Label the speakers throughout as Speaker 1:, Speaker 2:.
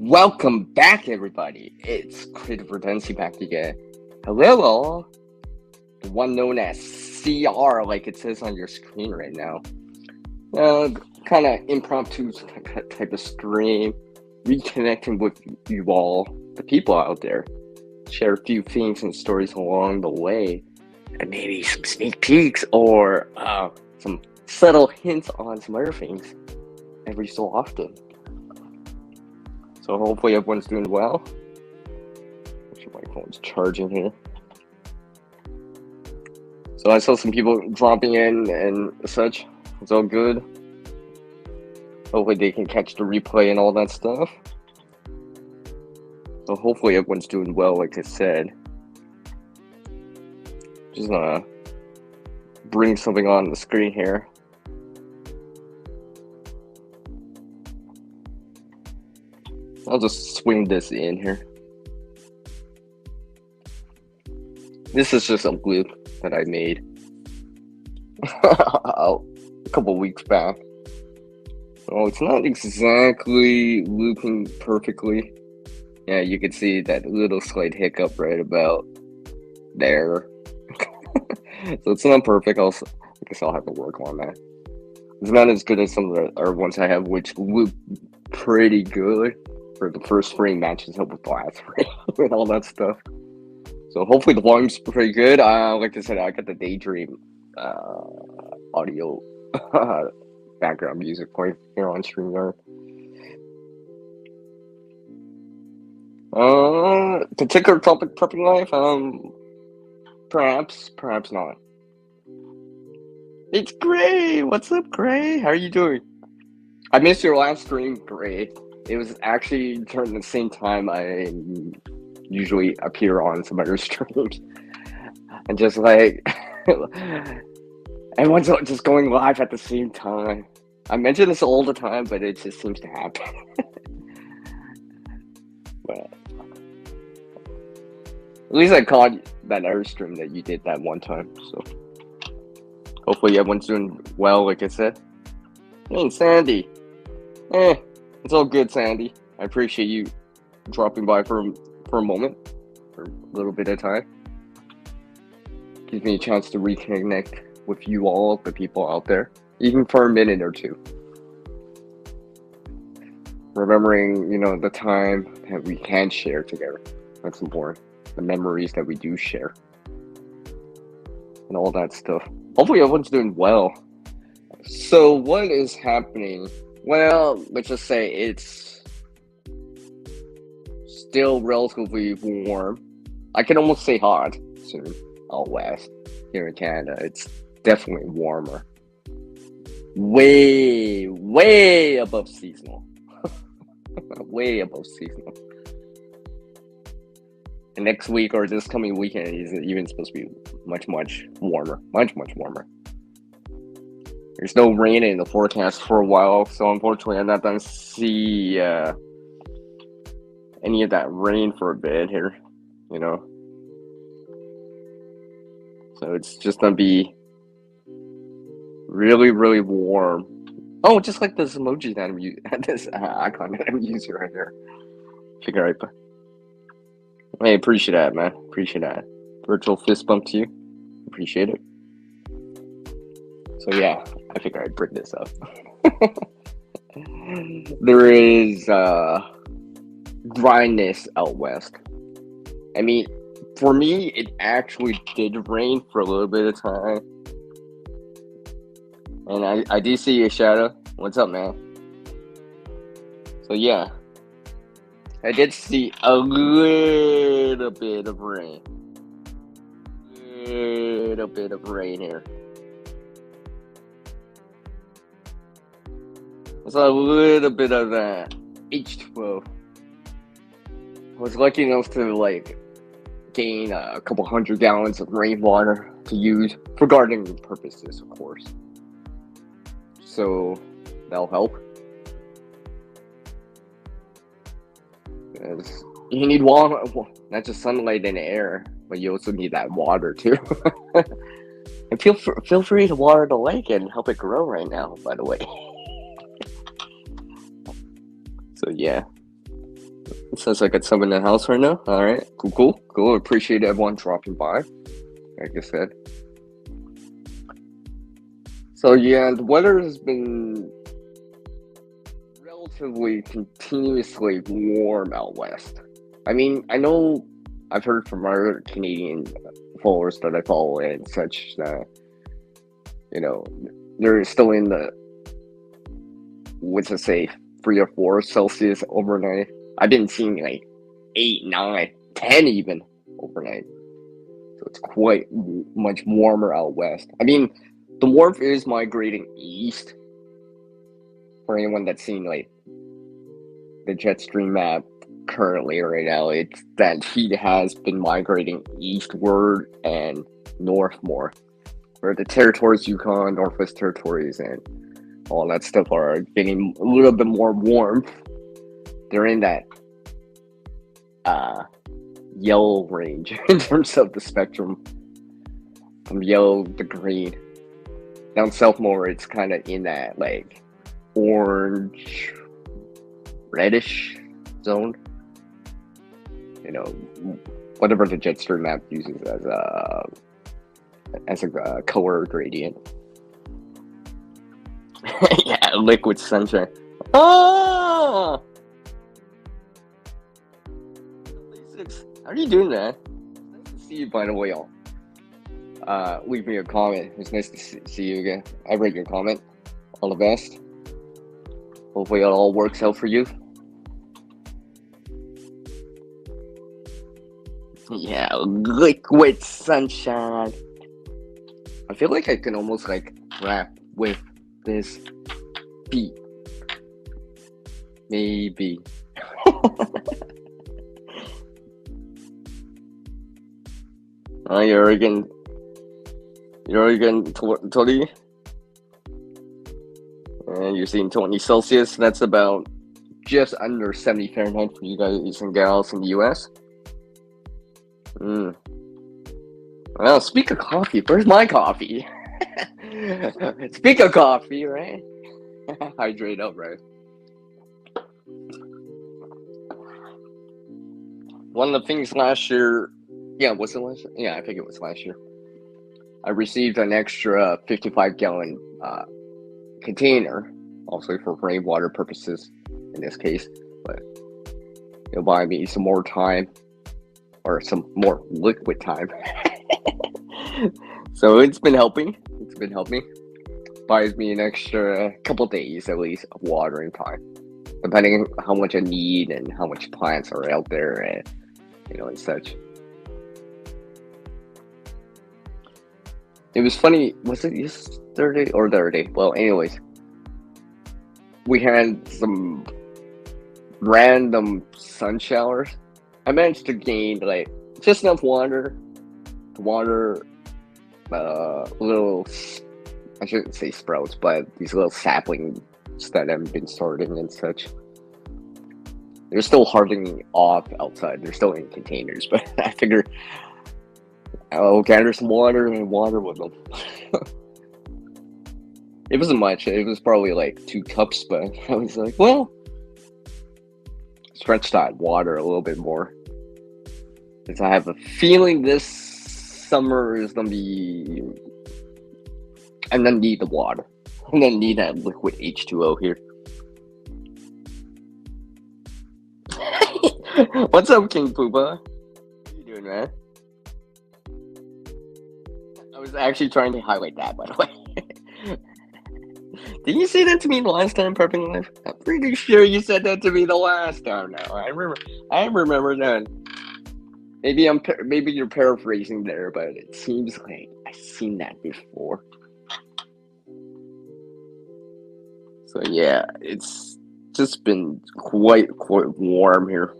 Speaker 1: Welcome back, everybody. It's Creative Redundancy back again. Hello, all. The one known as CR, like it says on your screen right now. Kind of impromptu type of stream, reconnecting with you all, the people out there. Share a few things and stories along the way, and maybe some sneak peeks or some subtle hints on some other things every so often. So hopefully everyone's doing well. Make sure my phone's charging here. So I saw some people dropping in and such. It's all good. Hopefully they can catch the replay and all that stuff. So hopefully everyone's doing well, like I said. Just gonna bring something on the screen here. I'll just swing this in here. This is just a loop that I made a couple weeks back. Oh, it's not exactly looping perfectly. Yeah, you can see that little slight hiccup right about there. So it's not perfect. I guess I'll have to work on that. It's not as good as some of the other ones I have, which loop pretty good. For the first frame matches up with the last frame and all that stuff. So hopefully the volume's pretty good. Like I said, I got the Daydream audio background music playing here on StreamYard. Particular topic prepping life? Perhaps not. It's Gray! What's up, Gray? How are you doing? I missed your last stream, Gray. It was actually during the same time I usually appear on some other streams. And just like, everyone's just going live at the same time. I mention this all the time, but it just seems to happen. But at least I caught that other stream that you did that one time. So hopefully everyone's doing well, like I said. Hey, Sandy. It's all good, Sandy. I appreciate you dropping by for a moment, for a little bit of time. Gives me a chance to reconnect with you all, the people out there, even for a minute or two. Remembering, the time that we can share together. That's important. The memories that we do share. And all that stuff. Hopefully everyone's doing well. So what is happening? Well, let's just say it's still relatively warm. I can almost say hot soon out west here in Canada. It's definitely warmer. Way above seasonal. Way above seasonal. And next week or this coming weekend is even supposed to be much warmer. Much warmer. There's no rain in the forecast for a while, so unfortunately I'm not going to see any of that rain for a bit here, So it's just going to be really warm. Oh, just like this emoji that I'm using, this icon that I'm using right there. Hey, appreciate that, man. Appreciate that. Virtual fist bump to you. Appreciate it. So yeah, I figure I'd bring this up. There is dryness out west. I mean, for me, it actually did rain for a little bit of time. And I do see a shadow. What's up, man? So yeah, I did see a little bit of rain. Little bit of rain here. So a little bit of that H2O. I was lucky enough to gain a couple 100 gallons of rainwater to use for gardening purposes, of course. So that'll help. Because you need water, not just sunlight and air, but you also need that water too. And feel free to water the lake and help it grow right now, by the way. So yeah. It says I got some in the house right now. All right, cool. Appreciate everyone dropping by. Like I said. So yeah, the weather has been relatively continuously warm out west. I mean, I know I've heard from other Canadian followers that I follow and such that they're still in the what's it say 3 or 4 Celsius overnight. I've been seeing like 8, 9, 10 even overnight. So it's quite much warmer out west. I mean, the warmth is migrating east. For anyone that's seen like the jet stream map currently right now, it's that heat has been migrating eastward and north more, where the territories, Yukon, Northwest Territories, and all that stuff are getting a little bit more warmth. They're in that yellow range in terms of the spectrum, from yellow to green. Down south more, it's kind of in that like orange, reddish zone. Whatever the jet stream map uses as a color gradient. Yeah, liquid sunshine. Oh! How are you doing, man? Nice to see you, by the way, all. Leave me a comment. It's nice to see you again. I read your comment. All the best. Hopefully it all works out for you. Yeah, liquid sunshine. I feel like I can almost like rap with this beat. Maybe. You're again 20, and you're seeing 20 Celsius. That's about just under 70 Fahrenheit for you guys and gals in the US. Well, speak of coffee, where's my coffee? Speak of coffee, right? Hydrate up, right? One of the things last year, was it last year? Yeah, I think it was last year. I received an extra 55-gallon container, also for rainwater purposes in this case, but it'll buy me some more time, or some more liquid time. So it's been helping. Buys me an extra couple days at least of watering time, depending on how much I need and how much plants are out there, and and such. It was funny. Was it yesterday or the other day? Well, anyways, we had some random sun showers. I managed to gain like just enough water to water little, I shouldn't say sprouts, but these little saplings that I've been sorting and such. They're still hardening off outside. They're still in containers, but I figure I'll gather some water and water with them. It wasn't much. It was probably like 2 cups, but I was like, well, stretch that water a little bit more. Because I have a feeling this summer is gonna be. I'm gonna need the water. I'm gonna need that liquid H2O here. What's up, King Poopa? What are you doing, man? I was actually trying to highlight that, by the way. Did you say that to me the last time, Prepping Life? I'm pretty sure you said that to me the last time. Now I remember that. Maybe you're paraphrasing there, but it seems like I've seen that before. So yeah, it's just been quite warm here.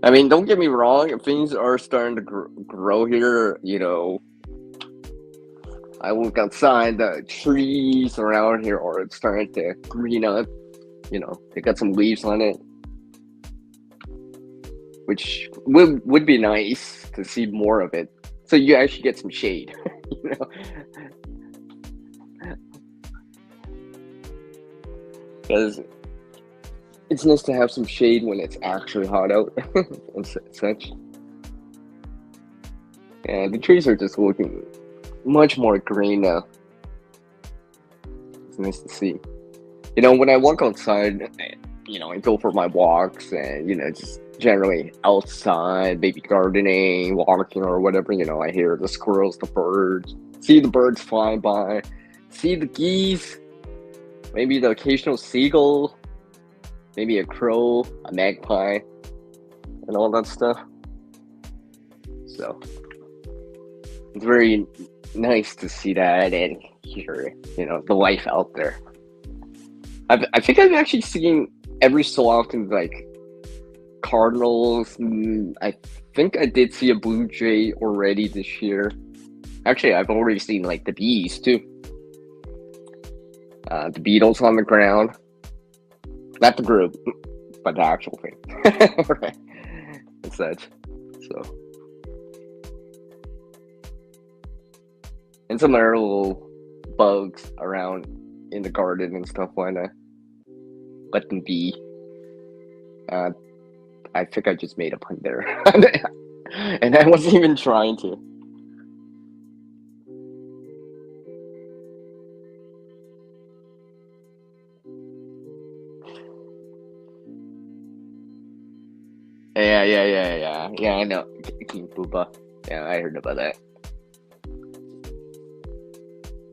Speaker 1: I mean, don't get me wrong, things are starting to grow here, I look outside, the trees around here are starting to green up, they got some leaves on it, which would be nice to see more of it, so you actually get some shade, Because it's nice to have some shade when it's actually hot out and such. And the trees are just looking much more green now. It's nice to see. When I walk outside, I go for my walks and, just generally outside, maybe gardening, walking or whatever, I hear the squirrels, the birds, see the birds flying by, see the geese, maybe the occasional seagull, maybe a crow, a magpie, and all that stuff. So it's very nice to see that and hear, the life out there. I think I've actually seen every so often, like, cardinals. I think I did see a blue jay already this year. Actually, I've already seen, like, the bees, too. The beetles on the ground. Not the group, but the actual thing. Right. And such. So. And some other little bugs around in the garden and stuff like that. Let them be. I think I just made a pun there. And I wasn't even trying to. Yeah. Yeah, I know. King Booba. Yeah, I heard about that.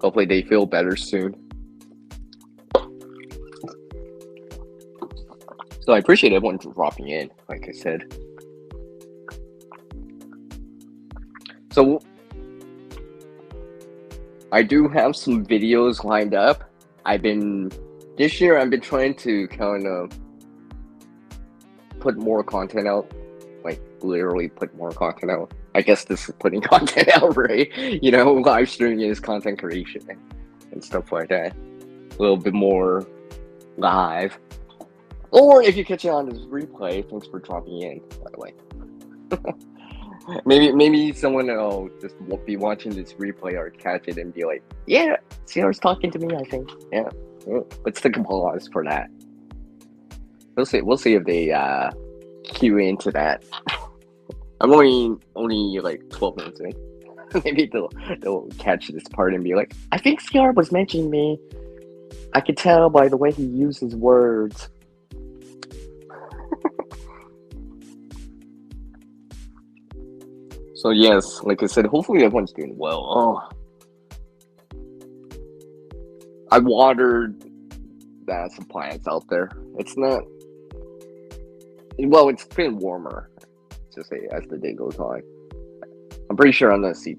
Speaker 1: Hopefully they feel better soon. So I appreciate everyone dropping in, like I said. So I do have some videos lined up. This year I've been trying to kind of put more content out, like literally put more content out. I guess this is putting content out, right? Live streaming is content creation and stuff like that. A little bit more live. Or if you catch it on this replay, thanks for dropping in, by the way. maybe someone will just be watching this replay or catch it and be like, yeah, CR's talking to me, I think. Yeah. Let's take a pause for that. We'll see if they cue into that. I'm only like 12 minutes in. Maybe they'll catch this part and be like, I think CR was mentioning me. I could tell by the way he uses words. So yes, like I said, hopefully everyone's doing well. I watered some plants out there. It's not. Well, it's been warmer, to say, as the day goes on. I'm pretty sure I'm gonna see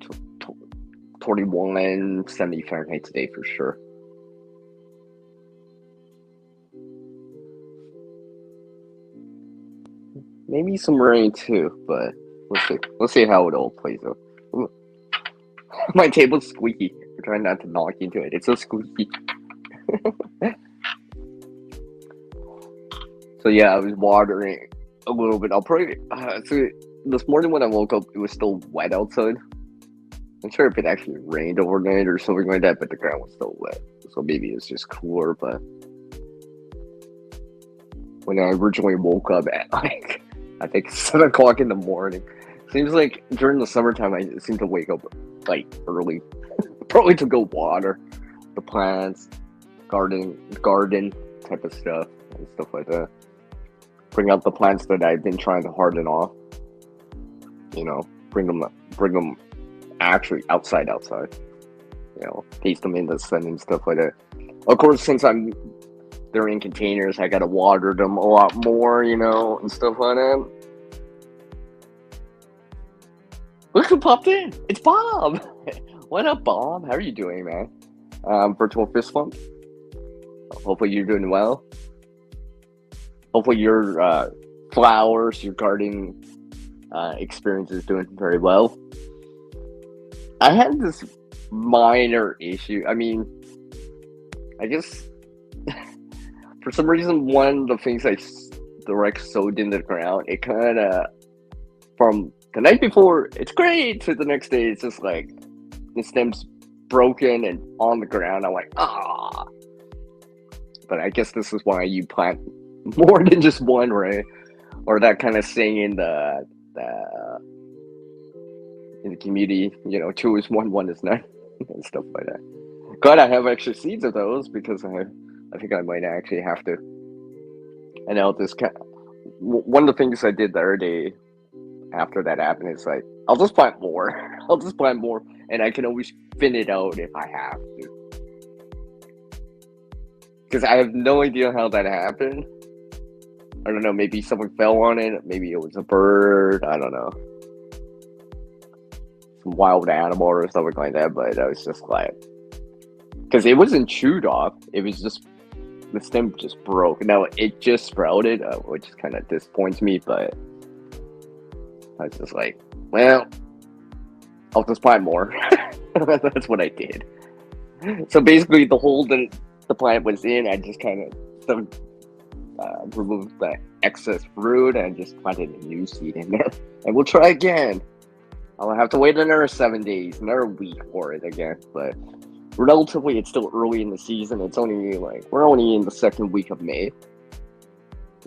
Speaker 1: 21, 70 Fahrenheit today for sure. Maybe some rain too, but we'll see how it all plays out. My table's squeaky. I'm trying not to knock into it. It's so squeaky. So yeah, I was watering a little bit. I'll probably so this morning when I woke up, it was still wet outside. I'm sure if it actually rained overnight or something like that, but the ground was still wet. So maybe it's just cooler. But when I originally woke up at I think 7 o'clock in the morning. Seems like during the summertime I seem to wake up like early. Probably to go water the plants, garden type of stuff and stuff like that. Bring out the plants that I've been trying to harden off. Bring them actually outside. Paste them in the sun and stuff like that. Of course, since they're in containers, I gotta water them a lot more, and stuff like that. Look who popped in! It's Bob! What up, Bob? How are you doing, man? Virtual fist bump. Hopefully you're doing well. Hopefully your flowers, your gardening experience is doing very well. I had this minor issue. I guess for some reason, one of the things I direct sowed in the ground, it kind of, from the night before, it's great, to the next day, it's just like, the stem's broken and on the ground. I'm like, ah. But I guess this is why you plant more than just one, right? Or that kind of saying the in the community, two is one, one is none, and stuff like that. Glad I have extra seeds of those because I think I might actually have to. And I'll just one of the things I did the other day after that happened is like I'll just plant more. I'll just plant more, and I can always thin it out if I have to. Because I have no idea how that happened. I don't know. Maybe someone fell on it. Maybe it was a bird. I don't know. Some wild animal or something like that. But I was just like, because it wasn't chewed off. It was just the stem just broke. Now it just sprouted, which kind of disappoints me. But I was just like, well, I'll just plant more. That's what I did. So basically, the hole that the plant was in, I just kind of removed the excess fruit and just planted a new seed in there. And we'll try again. I'll have to wait another 7 days, another week for it again. But relatively, it's still early in the season. It's only we're only in the second week of May.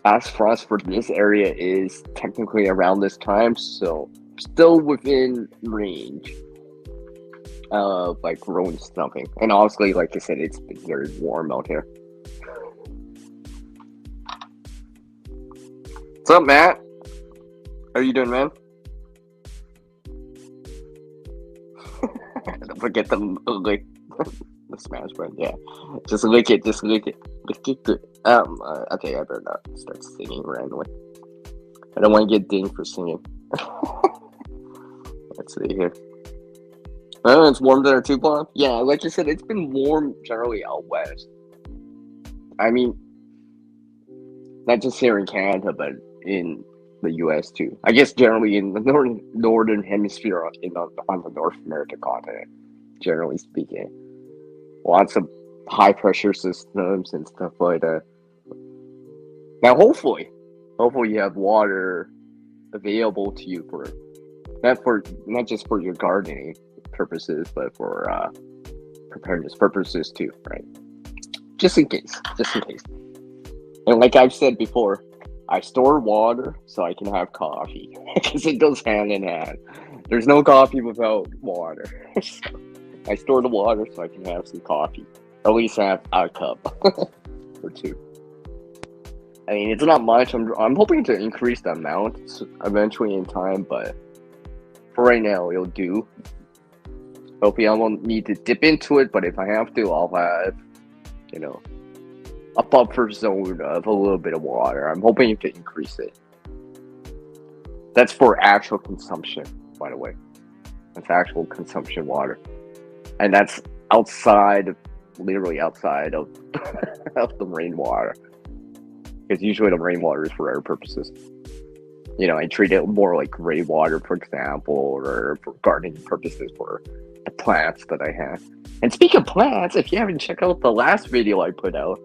Speaker 1: Last frost for this area is technically around this time, so still within range of growing something. And honestly, like I said, it's been very warm out here. What's up, Matt? How are you doing, man? Don't forget the lick, the smash button. Yeah, just lick it. Just lick it. Lick it good. Okay, I better not start singing randomly. I don't want to get dinged for singing. Let's see here. Oh, it's warm there too, Bob? Yeah, like you said, it's been warm generally out west. I mean, not just here in Canada, but in the U.S. too. I guess generally in the northern hemisphere on the North American continent, generally speaking. Lots of high pressure systems and stuff like that. Now, hopefully you have water available to you for not just for your gardening purposes, but for preparedness purposes too, right? Just in case. And like I've said before, I store water so I can have coffee because it goes hand in hand. There's no coffee without water. So I store the water so I can have some coffee. Or at least have a cup or two. I mean, it's not much. I'm hoping to increase the amount eventually in time, but for right now, it'll do. Hopefully, I won't need to dip into it, but if I have to, I'll have, a buffer zone of a little bit of water. I'm hoping to increase it. That's for actual consumption, by the way. That's actual consumption water. And that's literally outside of, of the rainwater. Because usually the rainwater is for other purposes. I treat it more like rainwater, for example, or for gardening purposes for the plants that I have. And speaking of plants, if you haven't checked out the last video I put out,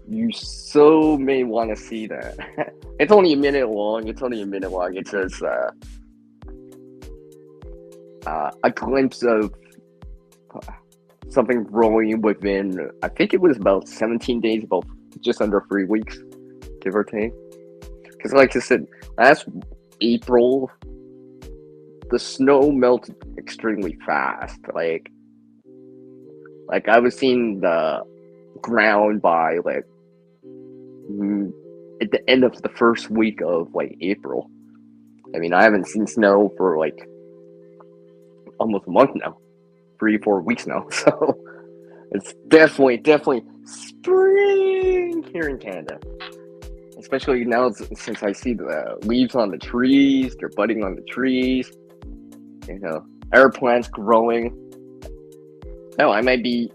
Speaker 1: you so may want to see that. It's only a minute long. It says a glimpse of something growing within, I think it was about 17 days, about just under 3 weeks, give or take. Because like I said, last April, the snow melted extremely fast. Like I was seeing the ground by at the end of the first week of April. I mean, I haven't seen snow for almost a month now, 3-4 weeks now. So it's definitely spring here in Canada. Especially now since I see the leaves on the trees, they're budding on the trees. Air plants growing. Oh, I might be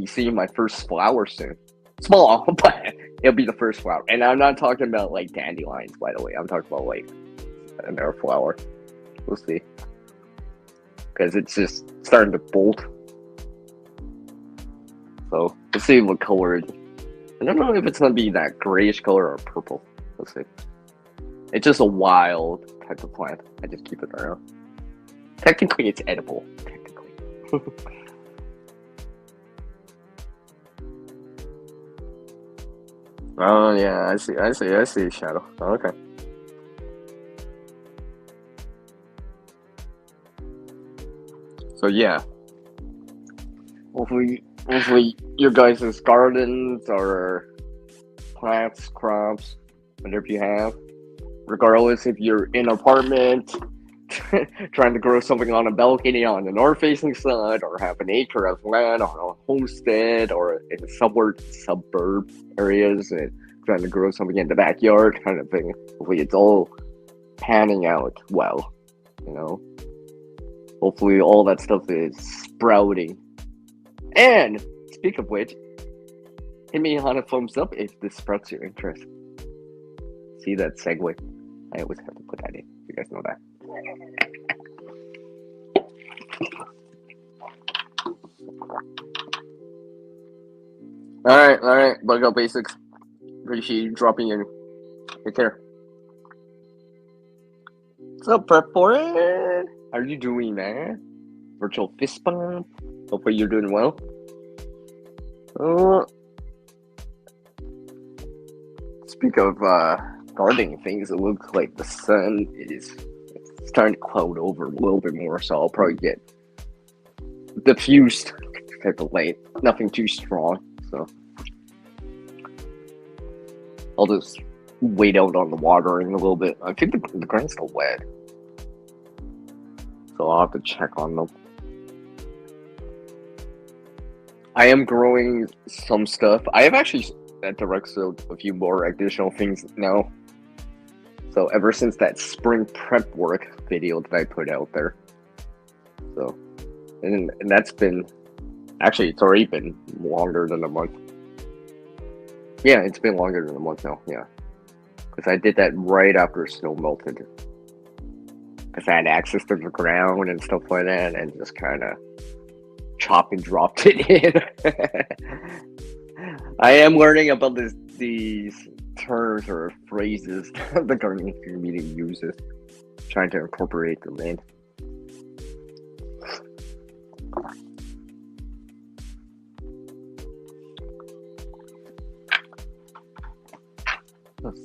Speaker 1: seeing my first flower soon. Small, but it'll be the first flower. And I'm not talking about dandelions, by the way. I'm talking about an air flower. We'll see. Because it's just starting to bolt. So we'll see what color it is. I don't know if it's going to be that grayish color or purple. We'll see. It's just a wild type of plant. I just keep it around. Technically, it's edible. Technically. Oh yeah, I see shadow. Okay. So yeah, hopefully your guys' gardens or plants, crops, whatever you have, regardless if you're in an apartment, trying to grow something on a balcony on the north-facing side, or have an acre of land on a homestead, or in suburb areas, and trying to grow something in the backyard, kind of thing. Hopefully, it's all panning out well. You know, hopefully, all that stuff is sprouting. And speak of which, hit me on a thumbs up if this sprouts your interest. See that segue? I always have to put that in. You guys know that. All right. Bug out basics. Appreciate you dropping in. Take care. What's up, prep for it? How are you doing, man? Virtual fist bump. Hopefully you're doing well. Uh, Speak of gardening things, it looks like the sun is starting to cloud over a little bit more, so I'll probably get diffused type of light. Nothing too strong, so I'll just wait out on the watering a little bit. I think the ground's still wet, so I'll have to check on them. I am growing some stuff. I have actually directed a few more additional things now. So ever since that spring prep work video that I put out there, so and that's been actually it's already been longer than a month. Yeah, it's been longer than a month now. Yeah, because I did that right after snow melted. Because I had access to the ground and stuff like that, and just kind of chop and dropped it in. I am learning about these terms or phrases the gardening community uses, trying to incorporate them in.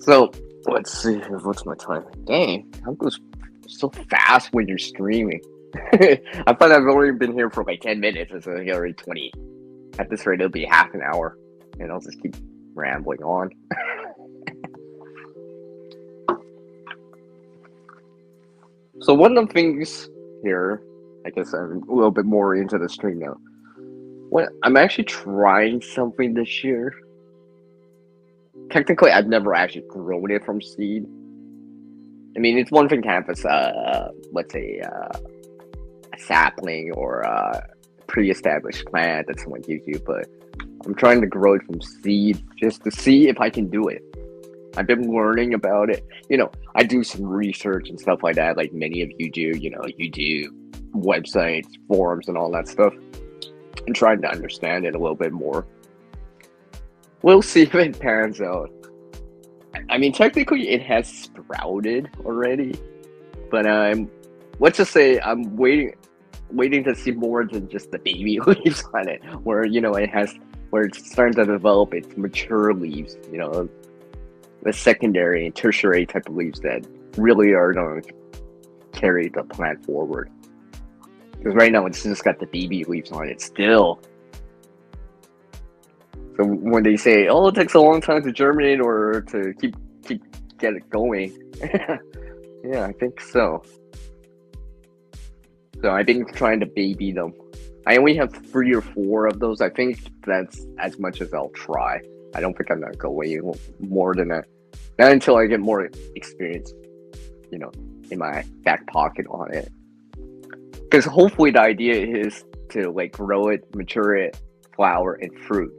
Speaker 1: So let's see. What's my time? Dang, how goes so fast when you're streaming? I thought I've only been here for like 10 minutes, and so already 20. At this rate, it'll be half an hour, and I'll just keep rambling on. So one of the things here, I guess I'm a little bit more into the stream now. I'm actually trying something this year. Technically, I've never actually grown it from seed. I mean, it's one thing to have let's say, a sapling or a pre-established plant that someone gives you, but I'm trying to grow it from seed just to see if I can do it. I've been learning about it. I do some research and stuff like that, like many of you do. You do websites, forums, and all that stuff, and trying to understand it a little bit more. We'll see if it pans out. I mean, technically, it has sprouted already, but let's just say I'm waiting to see more than just the baby leaves on it, where it's starting to develop its mature leaves. The secondary and tertiary type of leaves that really are going to carry the plant forward. Because right now it's just got the baby leaves on it still. So when they say, "Oh, it takes a long time to germinate or to get it going," yeah, I think so. So I've been trying to baby them. I only have 3 or 4 of those. I think that's as much as I'll try. I don't think I'm gonna go way more than that. Not until I get more experience, in my back pocket on it. Because hopefully the idea is to grow it, mature it, flower, and fruit.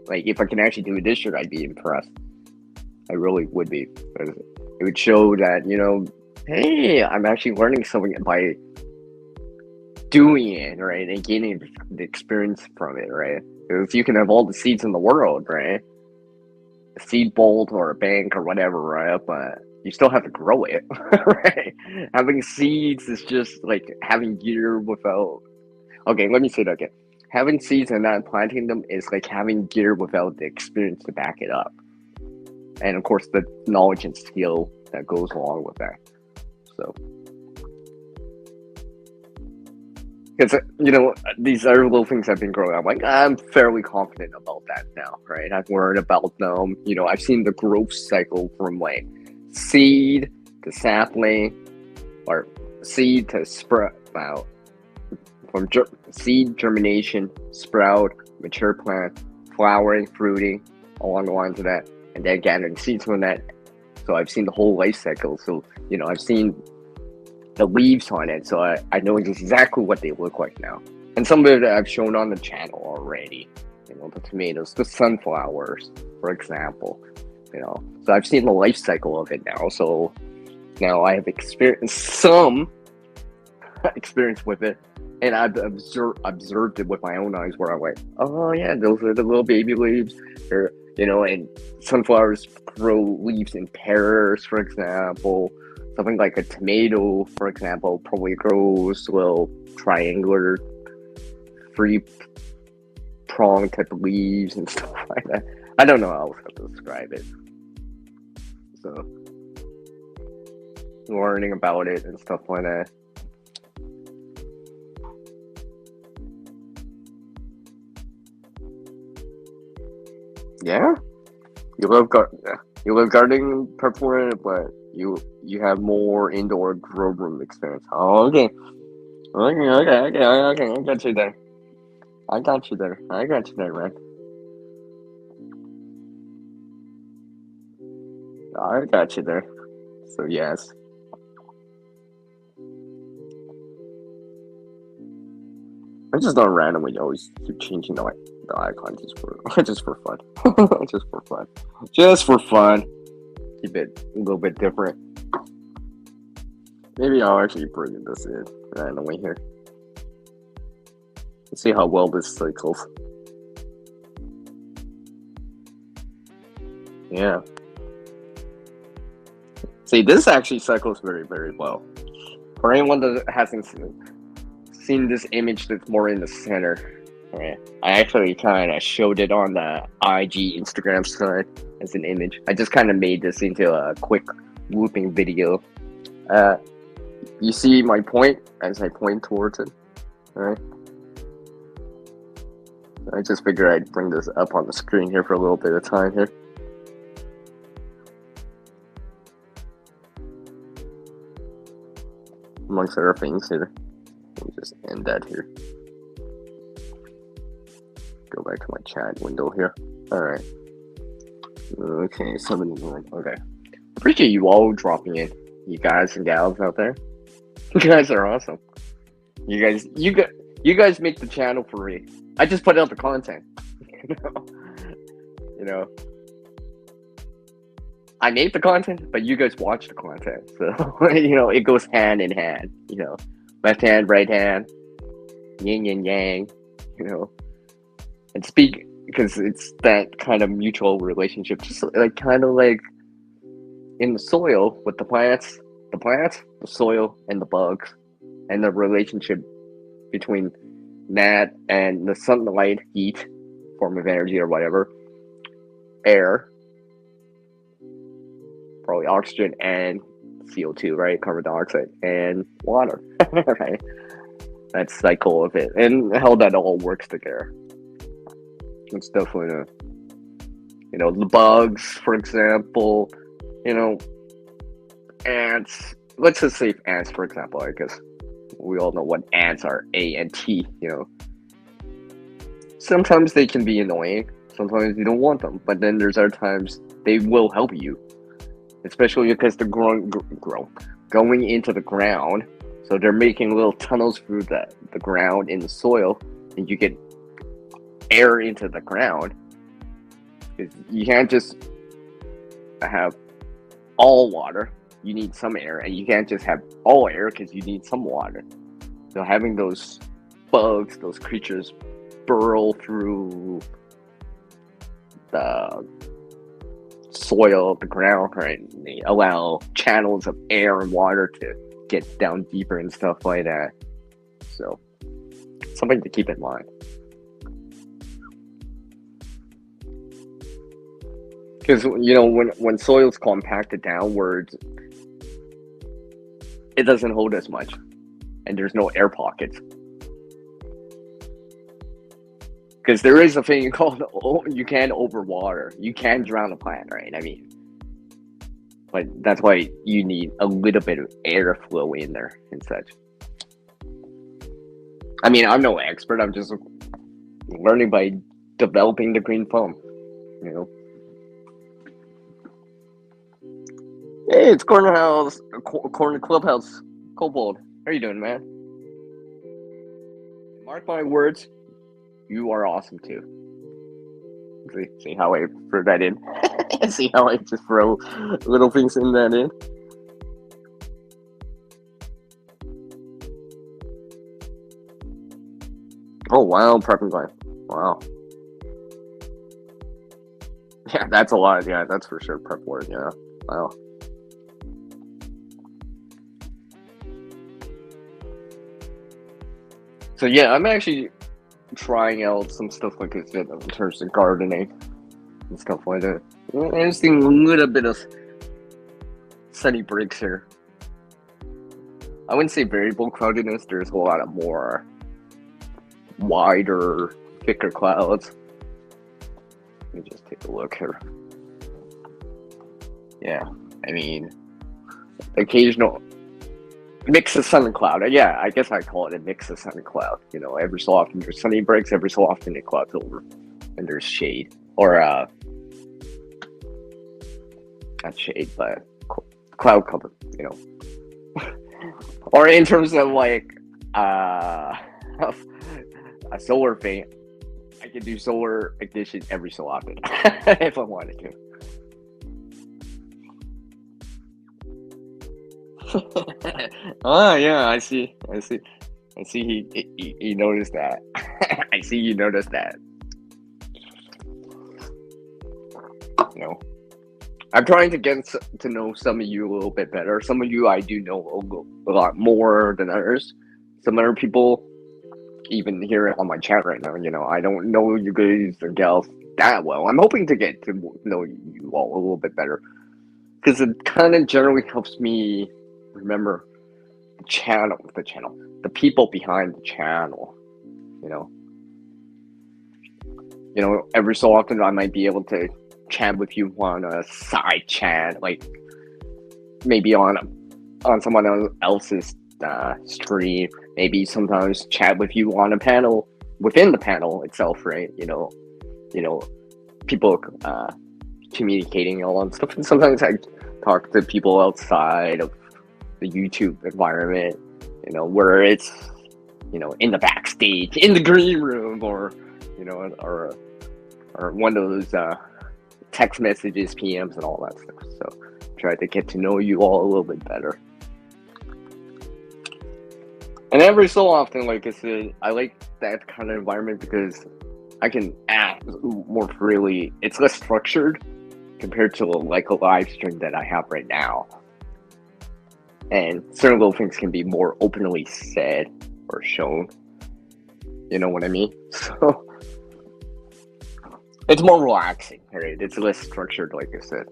Speaker 1: Like if I can actually do it this year, I'd be impressed. I really would be. It would show that, hey, I'm actually learning something by doing it, right? And gaining the experience from it, right? If you can have all the seeds in the world, right? A seed bolt or a bank or whatever, right? But you still have to grow it, right? Having seeds is just like having gear without. Okay, let me say that again. Having seeds and not planting them is like having gear without the experience to back it up. and of course the knowledge and skill that goes along with that. So, because these other little things I've been growing up, like I'm fairly confident about that now, right? I've learned about them. I've seen the growth cycle from like seed to sapling, or seed to sprout, from seed, germination, sprout, mature plant, flowering, fruiting, along the lines of that, and then gathering seeds from that. So I've seen the whole life cycle. So I've seen the leaves on it, so I know exactly what they look like now. And some of it I've shown on the channel already. The tomatoes, the sunflowers, for example. So I've seen the life cycle of it now. So now I have experienced some experience with it, and I've observed it with my own eyes, where I'm like, oh yeah, those are the little baby leaves. Or, and sunflowers grow leaves in pairs, for example. Something like a tomato, for example, probably grows little triangular, three-pronged type of leaves and stuff like that. I don't know how else to describe it. So, learning about it and stuff like that. Yeah, you love gardening, prefer it, but you have more indoor grow room experience. Oh, okay. Okay. I got you there. I got you there, man. I got you there. So yes. I just don't randomly always keep changing the icon just for fun. just for fun. Just for fun. Keep it a little bit different. Maybe I'll actually bring this in randomly here. Let's see how well this cycles. Yeah. See, this actually cycles very, very well. For anyone that hasn't seen this image that's more in the center, right? I actually kind of showed it on the IG Instagram side as an image. I just kind of made this into a quick looping video. You see my point as I point towards it, right? I just figured I'd bring this up on the screen here for a little bit of time here. Amongst other things here. Let me just end that here. Go back to my chat window here. Alright. Okay, 71. Okay. Appreciate you all dropping in. You guys and gals out there. You guys are awesome. You guys make the channel for me. I just put out the content. I made the content, but you guys watch the content. So it goes hand in hand. Left hand, right hand, yin and yang. And speak, because it's that kind of mutual relationship, just kind of like in the soil with the plants, the soil, and the bugs, and the relationship between that and the sunlight, heat, form of energy or whatever, air, probably oxygen and CO2, right? Carbon dioxide and water, right? That cycle of it, and how that all works together. It's definitely the bugs, for example, ants. Let's just say ants, for example, because we all know what ants are, ant. Sometimes they can be annoying. Sometimes you don't want them, but then there's other times they will help you, especially because they're going into the ground. So they're making little tunnels through the ground in the soil, and you get air into the ground. You can't just have all water. You need some air, and you can't just have all air because you need some water. So having those bugs, those creatures burrow through the soil of the ground, right? And they allow channels of air and water to get down deeper and stuff like that. So something to keep in mind. Because you know when soil's compacted downwards, it doesn't hold as much, and there's no air pockets. Because there is a thing called you can overwater, you can drown a plant, right? I mean, but that's why you need a little bit of airflow in there and such. I mean, I'm no expert. I'm just learning by developing the green foam. You know. Hey, it's Corner House, Corner Clubhouse, Kobold. How you doing, man? Mark my words, you are awesome too. See how I throw that in? See how I just throw little things in that in? Oh wow, prepping going. Wow. Yeah, that's a lot. Yeah, that's for sure. Prep work. Yeah. Wow. So yeah, I'm actually trying out some stuff like this in terms of gardening and stuff like that. I'm seeing a little bit of sunny breaks here. I wouldn't say variable cloudiness. There's a lot of more wider, thicker clouds. Let me just take a look here. Yeah, I mean, occasional mix of sun and cloud. Yeah, I guess I call it a mix of sun and cloud. You know, every so often there's sunny breaks, every so often it clouds over, and there's shade or not shade, but cloud cover. You know, or in terms of like a solar thing, I can do solar ignition every so often if I wanted to. Oh yeah, I see. He noticed that. I see you noticed that. You know, I'm trying to get to know some of you a little bit better. Some of you I do know a lot more than others. Some other people, even here on my chat right now, you know, I don't know you guys and gals that well. I'm hoping to get to know you all a little bit better because it kind of generally helps me remember the people behind the channel. You know, every so often I might be able to chat with you on a side chat, like maybe on someone else's stream. Maybe sometimes chat with you on a panel within the panel itself, right? You know, people communicating all that stuff, and sometimes I talk to people outside of the YouTube environment, you know, where it's, you know, in the backstage, in the green room, or, you know, or one of those text messages, PMs, and all that stuff. So try to get to know you all a little bit better. And every so often, like I said, I like that kind of environment because I can act more freely. It's less structured compared to like a live stream that I have right now. And certain little things can be more openly said or shown. You know what I mean? So it's more relaxing, right? It's less structured, like I said.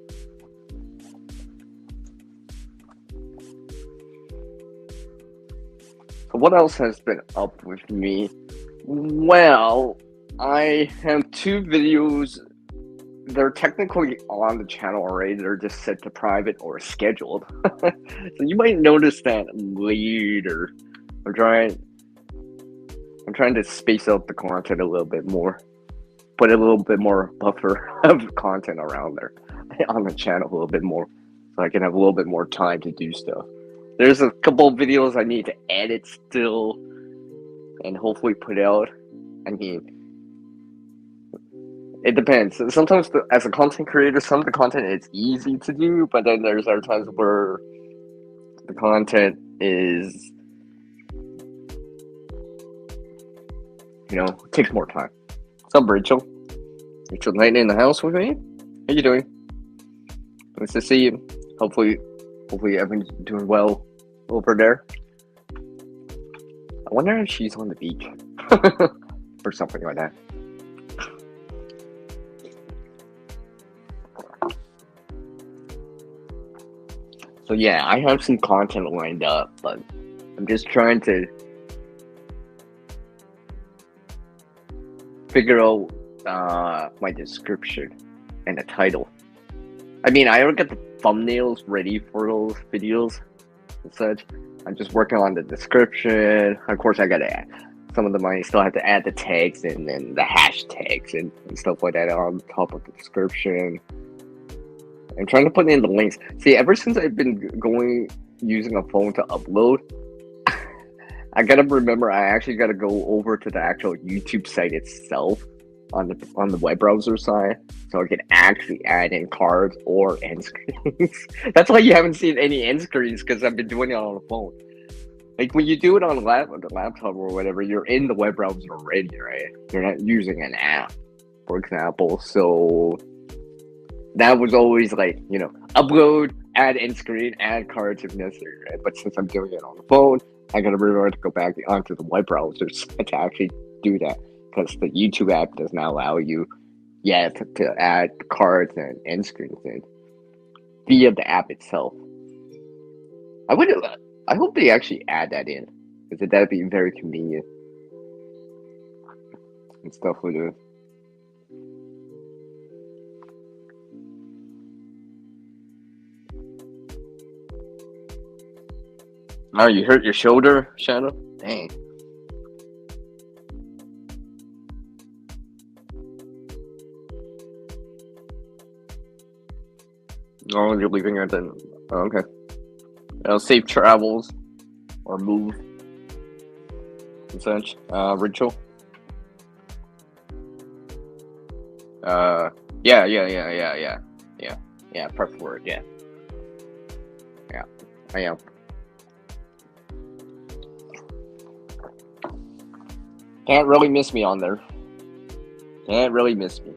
Speaker 1: So what else has been up with me? Well, I have 2 videos. They're technically on the channel already. They're just set to private or scheduled. So you might notice that later. I'm trying to space out the content a little bit more. Put a little bit more buffer of content around there on the channel a little bit more. So I can have a little bit more time to do stuff. There's a couple of videos I need to edit still and hopefully put out. I mean, it depends. Sometimes, as a content creator, some of the content is easy to do, but then there's other times where the content is, you know, takes more time. What's up, Rachel? Rachel Knight in the house with me? How you doing? Nice to see you. Hopefully everyone's doing well over there. I wonder if she's on the beach or something like that. So yeah, I have some content lined up, but I'm just trying to figure out my description and the title. I mean, I don't get the thumbnails ready for those videos and such. I'm just working on the description. Of course, I gotta add some of them. I still have to add the tags and then the hashtags and stuff like that on top of the description. I'm trying to put in the links. See, ever since I've been using a phone to upload, I gotta remember I actually gotta go over to the actual YouTube site itself on the web browser side, so I can actually add in cards or end screens. That's why you haven't seen any end screens, because I've been doing it on the phone. Like when you do it on the laptop or whatever, you're in the web browser already, right? You're not using an app, for example. So that was always like, upload, add end screen, add cards if necessary, right? But since I'm doing it on the phone, I gotta remember to go back onto the web browser to actually do that, because the YouTube app does not allow you yet to add cards and end screens in via the app itself. I hope they actually add that in, because that'd be very convenient and stuff with it. Oh, you hurt your shoulder, Shadow? Dang. Oh, you're leaving it then. Oh, okay. Safe travels or move and such. Rachel. Yeah. Prep word. Yeah. I am. Can't really miss me on there. Can't really miss me.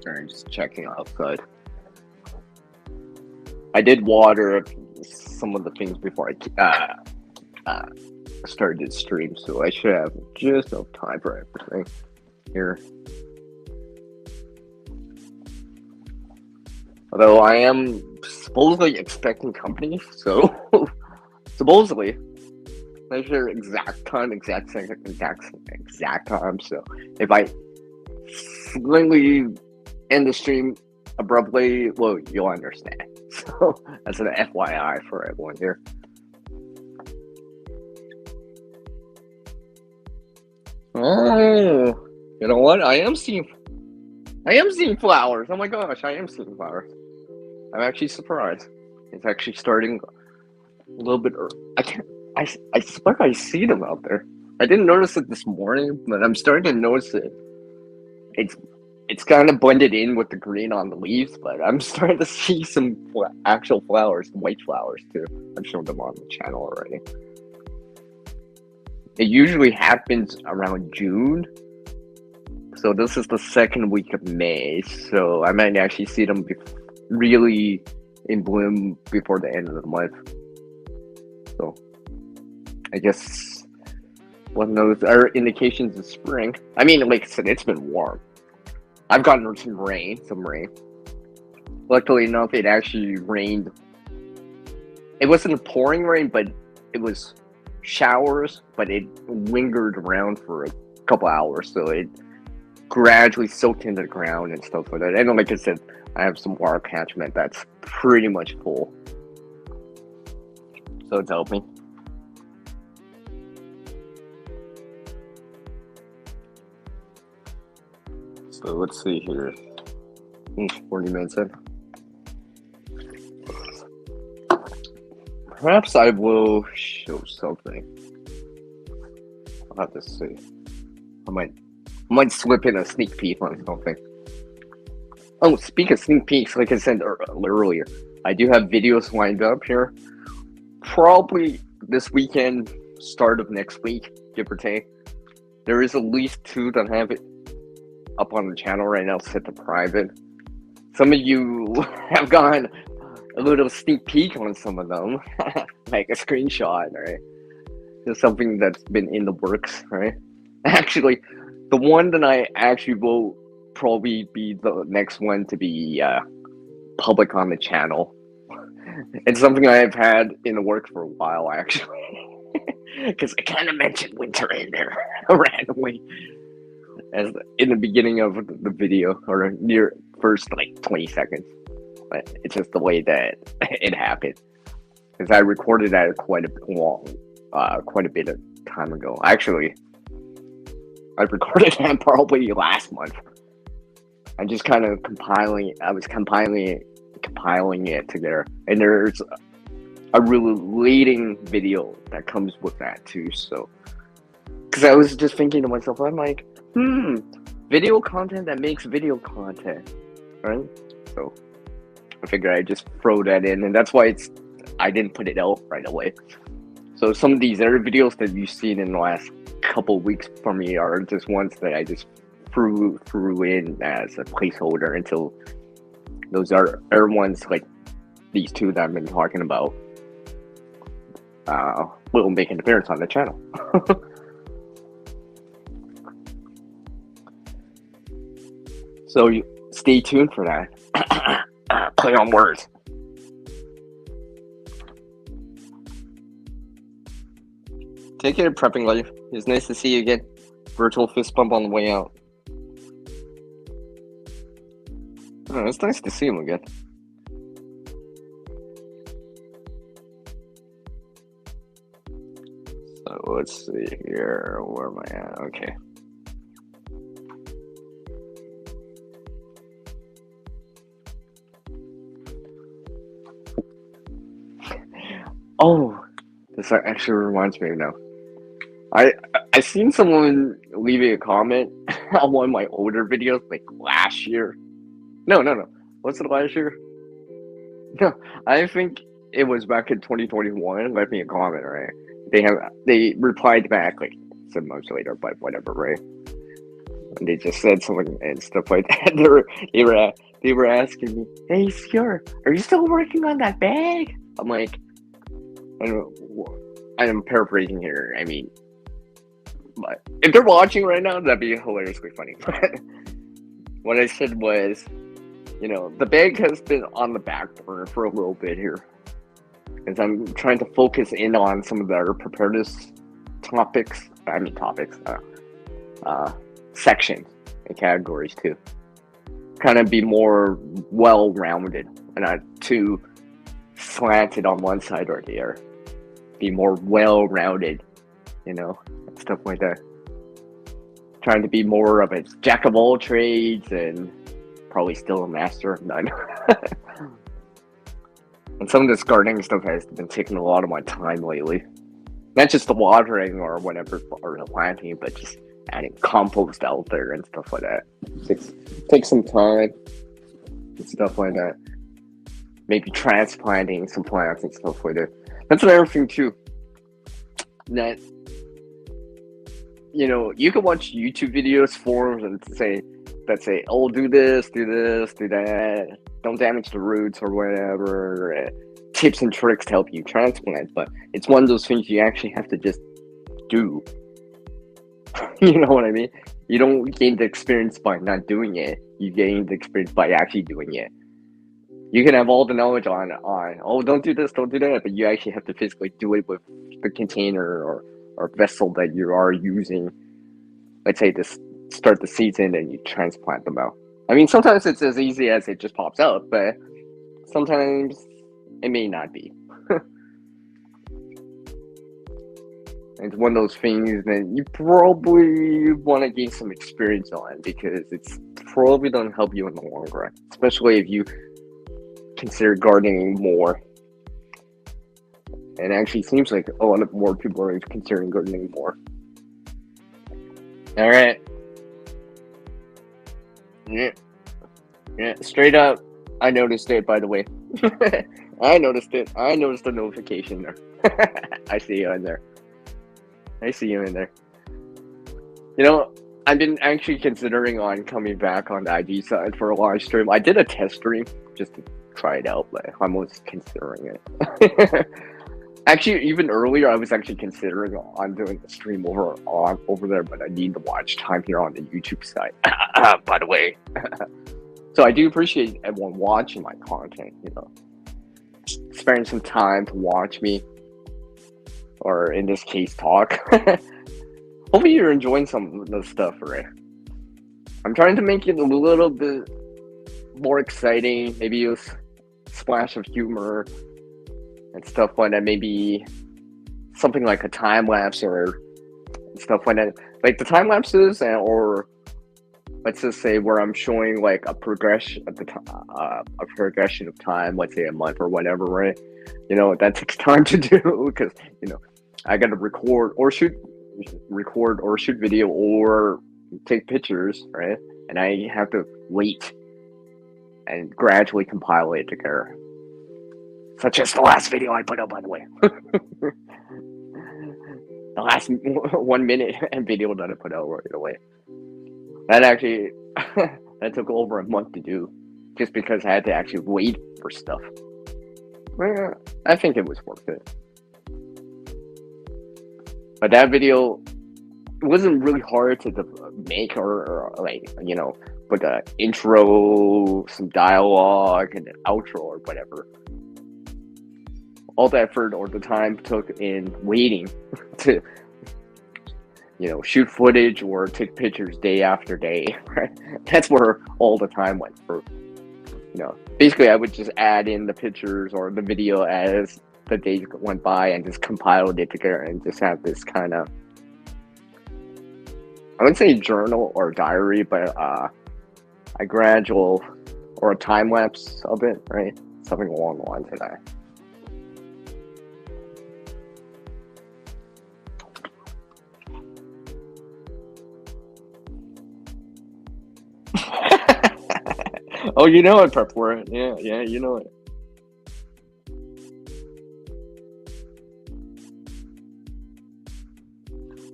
Speaker 1: Sorry, just checking outside. I did water some of the things before I started the stream, so I should have just enough time for everything here. Although I am supposedly expecting company, so supposedly, not sure exact time. So if I suddenly end the stream abruptly, well, you'll understand. So that's an FYI for everyone here. Oh, you know what? I am seeing flowers. Oh my gosh, I am seeing flowers. I'm actually surprised. It's actually starting a little bit early. I swear I see them out there. I didn't notice it this morning, but I'm starting to notice it. It's kind of blended in with the green on the leaves, but I'm starting to see some actual flowers, white flowers too. I've shown them on the channel already. It usually happens around June. So this is the second week of May, so I might actually see them really in bloom before the end of the month. So I guess one of those are indications of spring. I mean, like I said, it's been warm. I've gotten some rain. Luckily enough, it actually rained. It wasn't a pouring rain, but it was showers, but it lingered around for a couple hours, so it gradually soaked into the ground and stuff like that. And like I said, I have some water catchment that's pretty much full, so it's helping. So let's see here. 40 minutes in. Perhaps I will show something. I'll have to see. I might slip in a sneak peek on something. Oh, speaking of sneak peeks, like I said earlier, I do have videos lined up here. Probably this weekend, start of next week, give or take. There is at least 2 that have it up on the channel right now, set to private. Some of you have gotten a little sneak peek on some of them, like a screenshot, right? Just something that's been in the works, right? Actually, the one that I actually will probably be the next one to be public on the channel. It's something I've had in the works for a while, actually. Because I kind of mentioned winter in there randomly as in the beginning of the video or near first like 20 seconds. But it's just the way that it happened. Because I recorded that quite a bit of time ago. Actually, I recorded that probably last month. I'm just kind of I was compiling it together, and there's a relating video that comes with that too. So, because I was just thinking to myself, I'm like, video content that makes video content, right? So I figured I'd just throw that in, and that's why I didn't put it out right away. So some of these other videos that you've seen in the last couple weeks from me are just ones that I just threw in as a placeholder until those are ones like these two that I've been talking about will make an appearance on the channel. So stay tuned for that. Play on words. Take care, prepping life. It's nice to see you again. Virtual fist bump on the way out. Oh, it's nice to see him again. So let's see here. Where am I at? Okay. Oh, this actually reminds me now. I seen someone leaving a comment on one of my older videos like last year. No. What's it last year? No, I think it was back in 2021. Left me a comment, right? They replied back like some months later, but whatever, right? And they just said something and stuff like that. They were asking me, "Hey, Sure, are you still working on that bag?" I'm like, I'm paraphrasing here. I mean, but if they're watching right now, that'd be hilariously funny. What I said was, the bag has been on the back burner for a little bit here, as I'm trying to focus in on some of the other preparedness sections and categories too. Kind of be more well-rounded and not too slanted on one side or the other. Be more well-rounded, stuff like that. Trying to be more of a jack of all trades and probably still a master of none. And some of this gardening stuff has been taking a lot of my time lately. Not just the watering or whatever, or the planting, but just adding compost out there and stuff like that. Takes some time and stuff like that. Maybe transplanting some plants and stuff like that. That's another thing too. That you can watch YouTube videos, forums, and say, "Oh, do this, do that. Don't damage the roots or whatever." Tips and tricks to help you transplant, but it's one of those things you actually have to just do. You know what I mean? You don't gain the experience by not doing it. You gain the experience by actually doing it. You can have all the knowledge on, oh, don't do this, don't do that, but you actually have to physically do it with the container or vessel that you are using, let's say, to start the season, and you transplant them out. I mean, sometimes it's as easy as it just pops out, but sometimes it may not be. It's one of those things that you probably want to gain some experience on, because it's probably going to help you in the long run, especially if you consider gardening more. And actually seems like a lot more people are considering gardening more. All right. Yeah, straight up, I noticed it, by the way. I noticed it. I noticed the notification there. I see you in there. I've been actually considering on coming back on the IG side for a live stream. I did a test stream just to try it out, but I'm almost considering it. Actually, even earlier, I was actually considering on doing the stream over there, but I need the watch time here on the YouTube side. By the way, so I do appreciate everyone watching my content. Sparing some time to watch me, or in this case, talk. Hopefully, you're enjoying some of the stuff, right? I'm trying to make it a little bit more exciting. Maybe a splash of humor and stuff like that. Maybe something like a time lapse or stuff like that. Like the time lapses, or let's just say where I'm showing like a progression of a progression of time. Let's say a month or whatever, right? That takes time to do because I got to record or shoot video or take pictures, right? And I have to wait and gradually compile it together. Such as the last video I put up, by the way. The last 1 minute video that I put out right away. That actually, that took over a month to do. Just because I had to actually wait for stuff. Well, I think it was worth it. But that video, it wasn't really hard to make or put an intro, some dialogue, and an outro or whatever. All the effort or the time took in waiting to, shoot footage or take pictures day after day. Right? That's where all the time went for. Basically, I would just add in the pictures or the video as the days went by and just compiled it together and just have this kind of, I wouldn't say journal or diary, but a gradual or a time lapse of it, right? Something along the lines of that. Oh, you know it, prep for it. Yeah, you know it.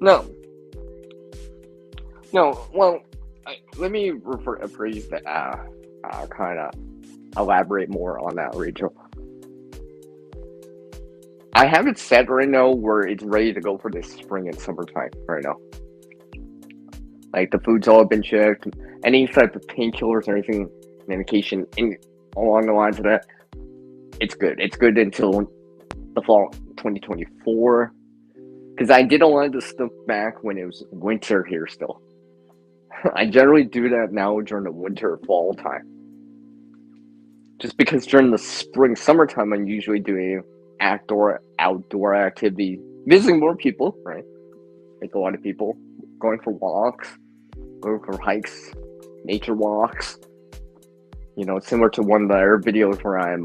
Speaker 1: No. Well, let me phrase that. Kind of elaborate more on that, Rachel. I have it set right now where it's ready to go for this spring and summertime right now. Like the food's all been checked. Any type of painkillers or anything, medication along the lines of that, it's good. It's good until the fall 2024. Because I did a lot of this stuff back when it was winter here still. I generally do that now during the winter fall time. Just because during the spring, summertime, I'm usually doing outdoor activity, visiting more people, right? Like a lot of people going for walks, going for hikes, nature walks. Similar to one of the other videos where I'm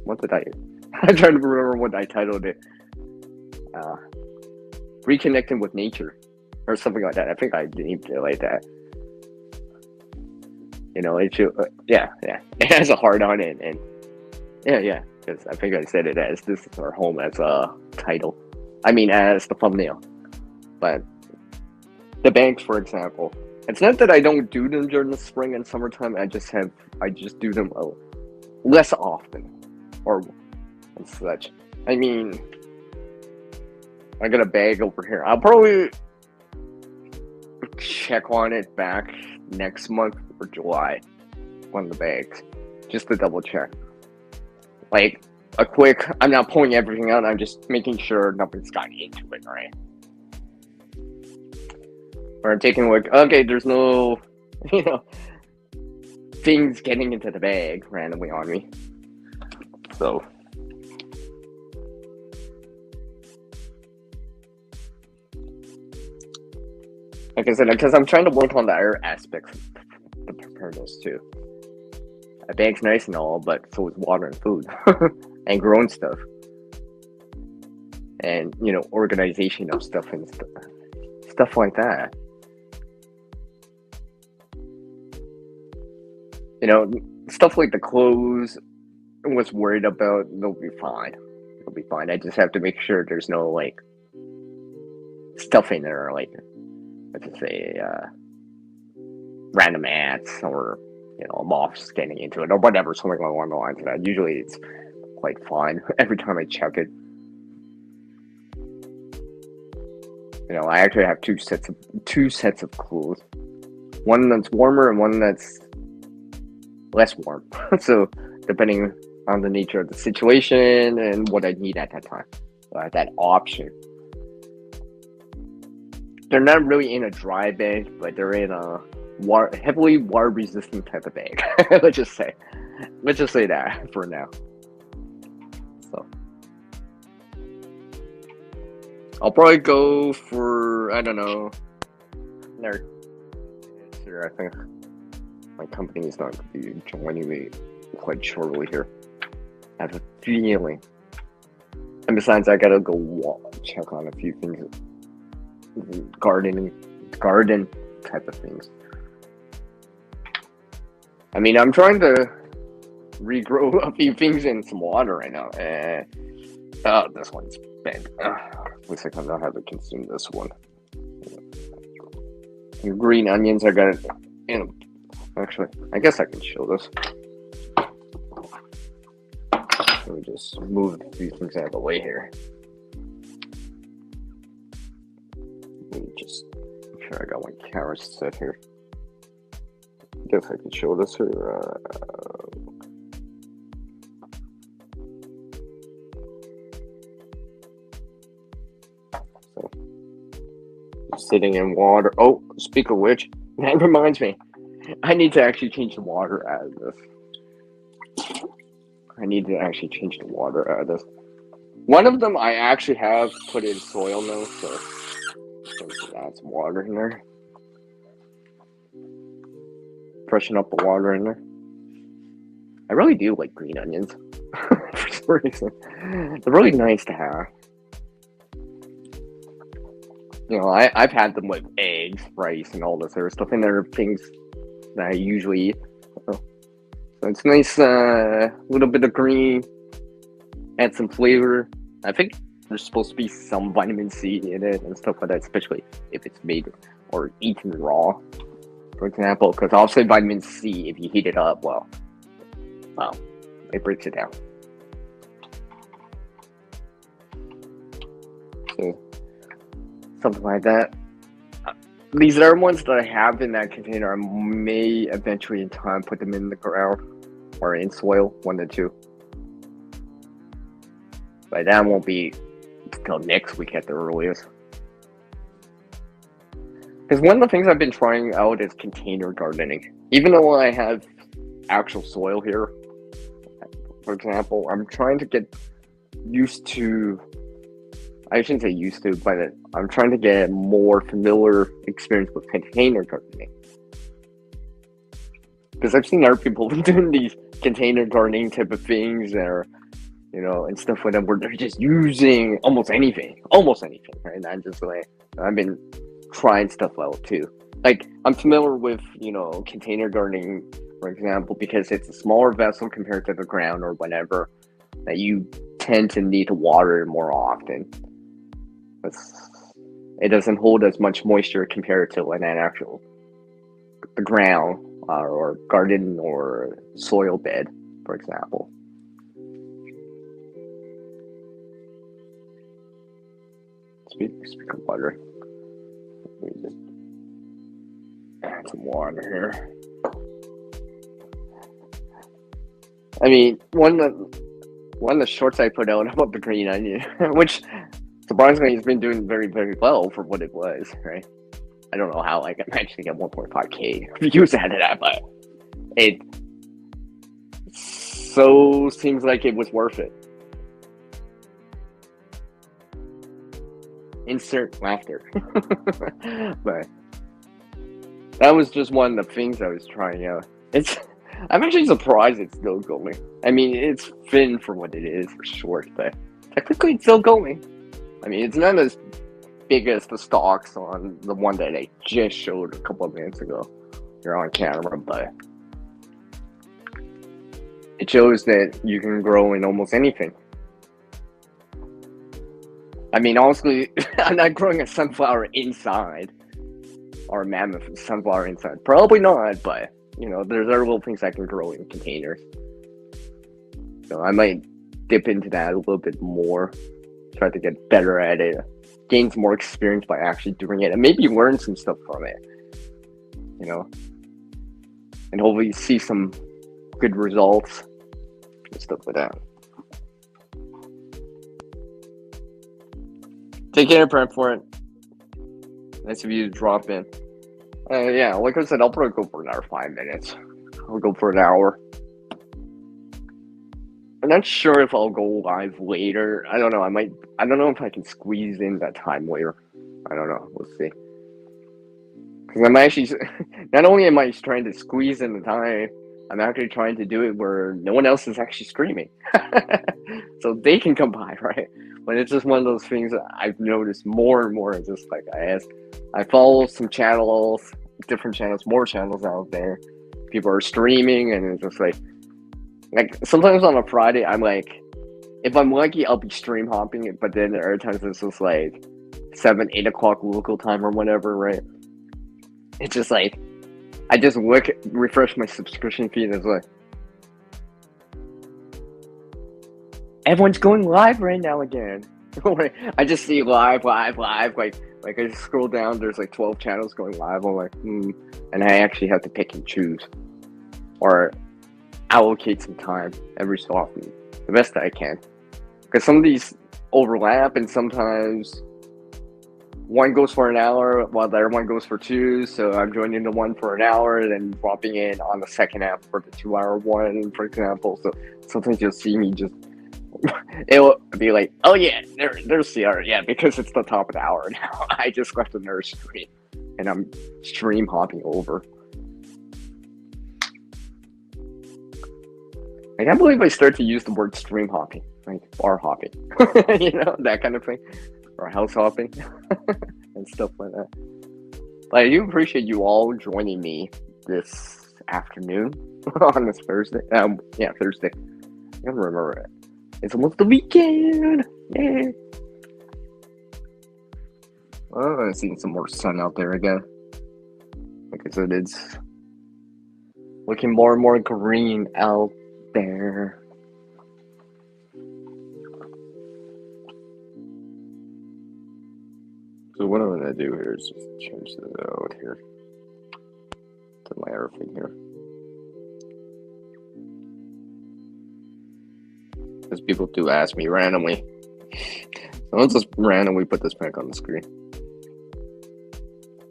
Speaker 1: what did I'm trying to remember what I titled it. Reconnecting with nature or something like that. I think I named it like that. It should, yeah. It has a heart on it, and yeah. Because I think I said it as this is our home as a title. I mean, as the thumbnail. But the banks, for example, it's not that I don't do them during the spring and summertime. I just do them less often, or and such. I mean, I got a bag over here. I'll probably check on it back next month or July. One of the bags, just to double check. Like a quick, I'm not pulling everything out. I'm just making sure nothing's gotten into it, right? Or I'm taking a look. Okay, there's no, things getting into the bag randomly on me. So. Like I said, because I'm trying to work on the other aspects of the preparedness too. A bag's nice and all, but so is water and food and growing stuff, and organization of stuff and stuff like that. Stuff like the clothes. I was worried about. They'll be fine. It'll be fine. I just have to make sure there's no like stuff in there, like let's just say random ants or moths getting into it or whatever, something along the lines of that. Usually it's quite fine every time I check it. I actually have two sets of clothes. One that's warmer and one that's less warm. So depending on the nature of the situation and what I need at that time, that option. They're not really in a dry bag, but they're in a heavily water resistant type of bag. Let's just say that for now. So I'll probably go for, I don't know. I think my company is not going to be joining me quite shortly here. I have a feeling. And besides, I gotta go check on a few things. Garden type of things. I mean, I'm trying to regrow a few things in some water right now. Oh, this one's bent. Looks like I know how to consume this one. And green onions, I got it. Actually, I guess I can show this. Let me just move a few things out of the way here. Let me just make sure I got my camera set here. I guess I can show this here. So, sitting in water. Oh, speak of which, that reminds me. I need to actually change the water out of this. One of them I actually have put in soil now, so add some water in there. Freshen up the water in there. I really do like green onions for some reason. They're really nice to have. I've had them with eggs, rice, and all this other stuff, and there are things that I usually eat. So it's nice, little bit of green, add some flavor. I think there's supposed to be some vitamin C in it and stuff like that, especially if it's made or eaten raw, for example, because obviously vitamin C, if you heat it up, well, it breaks it down. So, something like that. These other ones that I have in that container, I may eventually in time put them in the ground or in soil, one to two. But that won't be until next week at the earliest. Because one of the things I've been trying out is container gardening. Even though I have actual soil here, for example, I'm trying to get used to, I shouldn't say used to, but I'm trying to get a more familiar experience with container gardening. Because I've seen other people doing these container gardening type of things that are, and stuff like that, where they're just using almost anything, right? And I'm just like, I've been trying stuff out too. Like, I'm familiar with, container gardening, for example, because it's a smaller vessel compared to the ground or whatever, that you tend to need to water more often. It doesn't hold as much moisture compared to an actual the ground or garden or soil bed, for example. Speak of water. Let me just add some water here. I mean, one of the shorts I put out about the green onion, which surprisingly has been doing very, very well for what it was, right? I don't know how I actually got 1.5k views out of that, but it so seems like it was worth it. Insert laughter. But that was just one of the things I was trying out. I'm actually surprised it's still going. I mean, it's thin for what it is, for short, but technically it's still going. I mean, it's not as big as the stalks on the one that I just showed a couple of minutes ago here on camera, but it shows that you can grow in almost anything. I mean, honestly, I'm not growing a sunflower inside, or a mammoth sunflower inside. Probably not, but, there's other little things I can grow in containers. So I might dip into that a little bit more. try to get better at it, gain some more experience by actually doing it, and maybe learn some stuff from it, you know, and hopefully see some good results and stuff like that. Take care, prep for it. Nice of you to drop in. Yeah, like I said, I'll probably go for another 5 minutes. I'll go for an hour. I'm not sure if I'll go live later. I don't know. I don't know if I can squeeze in that time later. I don't know. We'll see. Because I'm actually, not only am I trying to squeeze in the time, I'm actually trying to do it where no one else is actually streaming. So they can come by, right? But it's just one of those things that I've noticed more and more. It's just like I follow some channels, different channels, more channels out there. People are streaming, and it's just like sometimes on a Friday, I'm like, if I'm lucky, I'll be stream hopping. But then there are times it's just like 7, 8 o'clock local time or whatever, right? It's just like I just refresh my subscription feed, and it's like everyone's going live right now again. I just see live. Like I just scroll down, there's like 12 channels going live. I'm like, and I actually have to pick and choose, or allocate some time every so often, the best that I can, because some of these overlap, and sometimes one goes for an hour while the other one goes for 2. So I'm joining the one for an hour, then dropping in on the second app for the 2-hour one, for example. So sometimes you'll see me just it'll be like, oh yeah, there's CR, yeah, because it's the top of the hour now. I just left the nurse stream, and I'm stream hopping over. I can't believe I started to use the word stream hopping, like bar hopping, you know, that kind of thing, or house hopping, and stuff like that. But I do appreciate you all joining me this afternoon on this Thursday. Yeah, Thursday. I don't remember it. It's almost the weekend. Yay! Oh, I'm seeing some more sun out there again. Like I said, it's looking more and more green out there. So what I'm gonna do here is just change this out here to my everything here. Because people do ask me randomly. So let's just randomly put this back on the screen.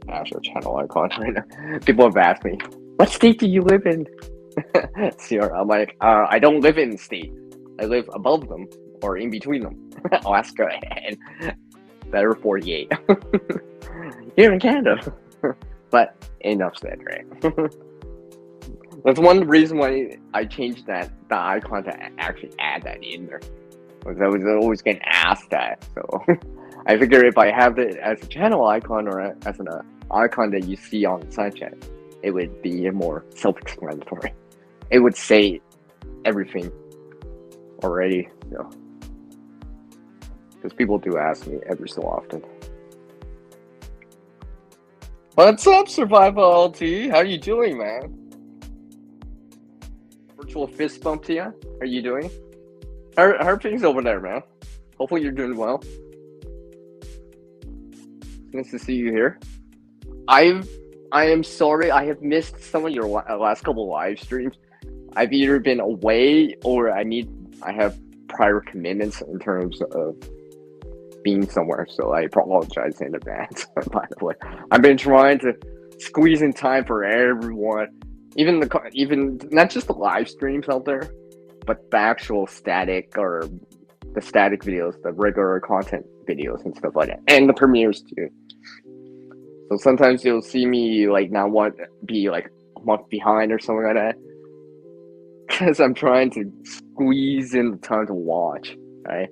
Speaker 1: Actual channel icon right now. People have asked me, what state do you live in? CR, I'm like, I don't live in state. I live above them, or in between them. Alaska and better 48. Here in Canada. But enough said, right? That's one reason why I changed the icon to actually add that in there. Because I was always getting asked that. So I figure if I have it as a channel icon or as an icon that you see on the side chat, it would be more self-explanatory. It would say everything already, you know. Because people do ask me every so often. What's up, Survival LT? How you doing, man? Virtual fist bump to you. How are you doing? How are things over there, man? Hopefully you're doing well. Nice to see you here. I am sorry I have missed some of your last couple live streams. I've either been away or I have prior commitments in terms of being somewhere, so I apologize in advance. By the way, I've been trying to squeeze in time for everyone, even not just the live streams out there, but the actual static or the static videos, the regular content videos and stuff like that, and the premieres too. So sometimes you'll see me like not be like a month behind or something like that, because I'm trying to squeeze in the time to watch, right?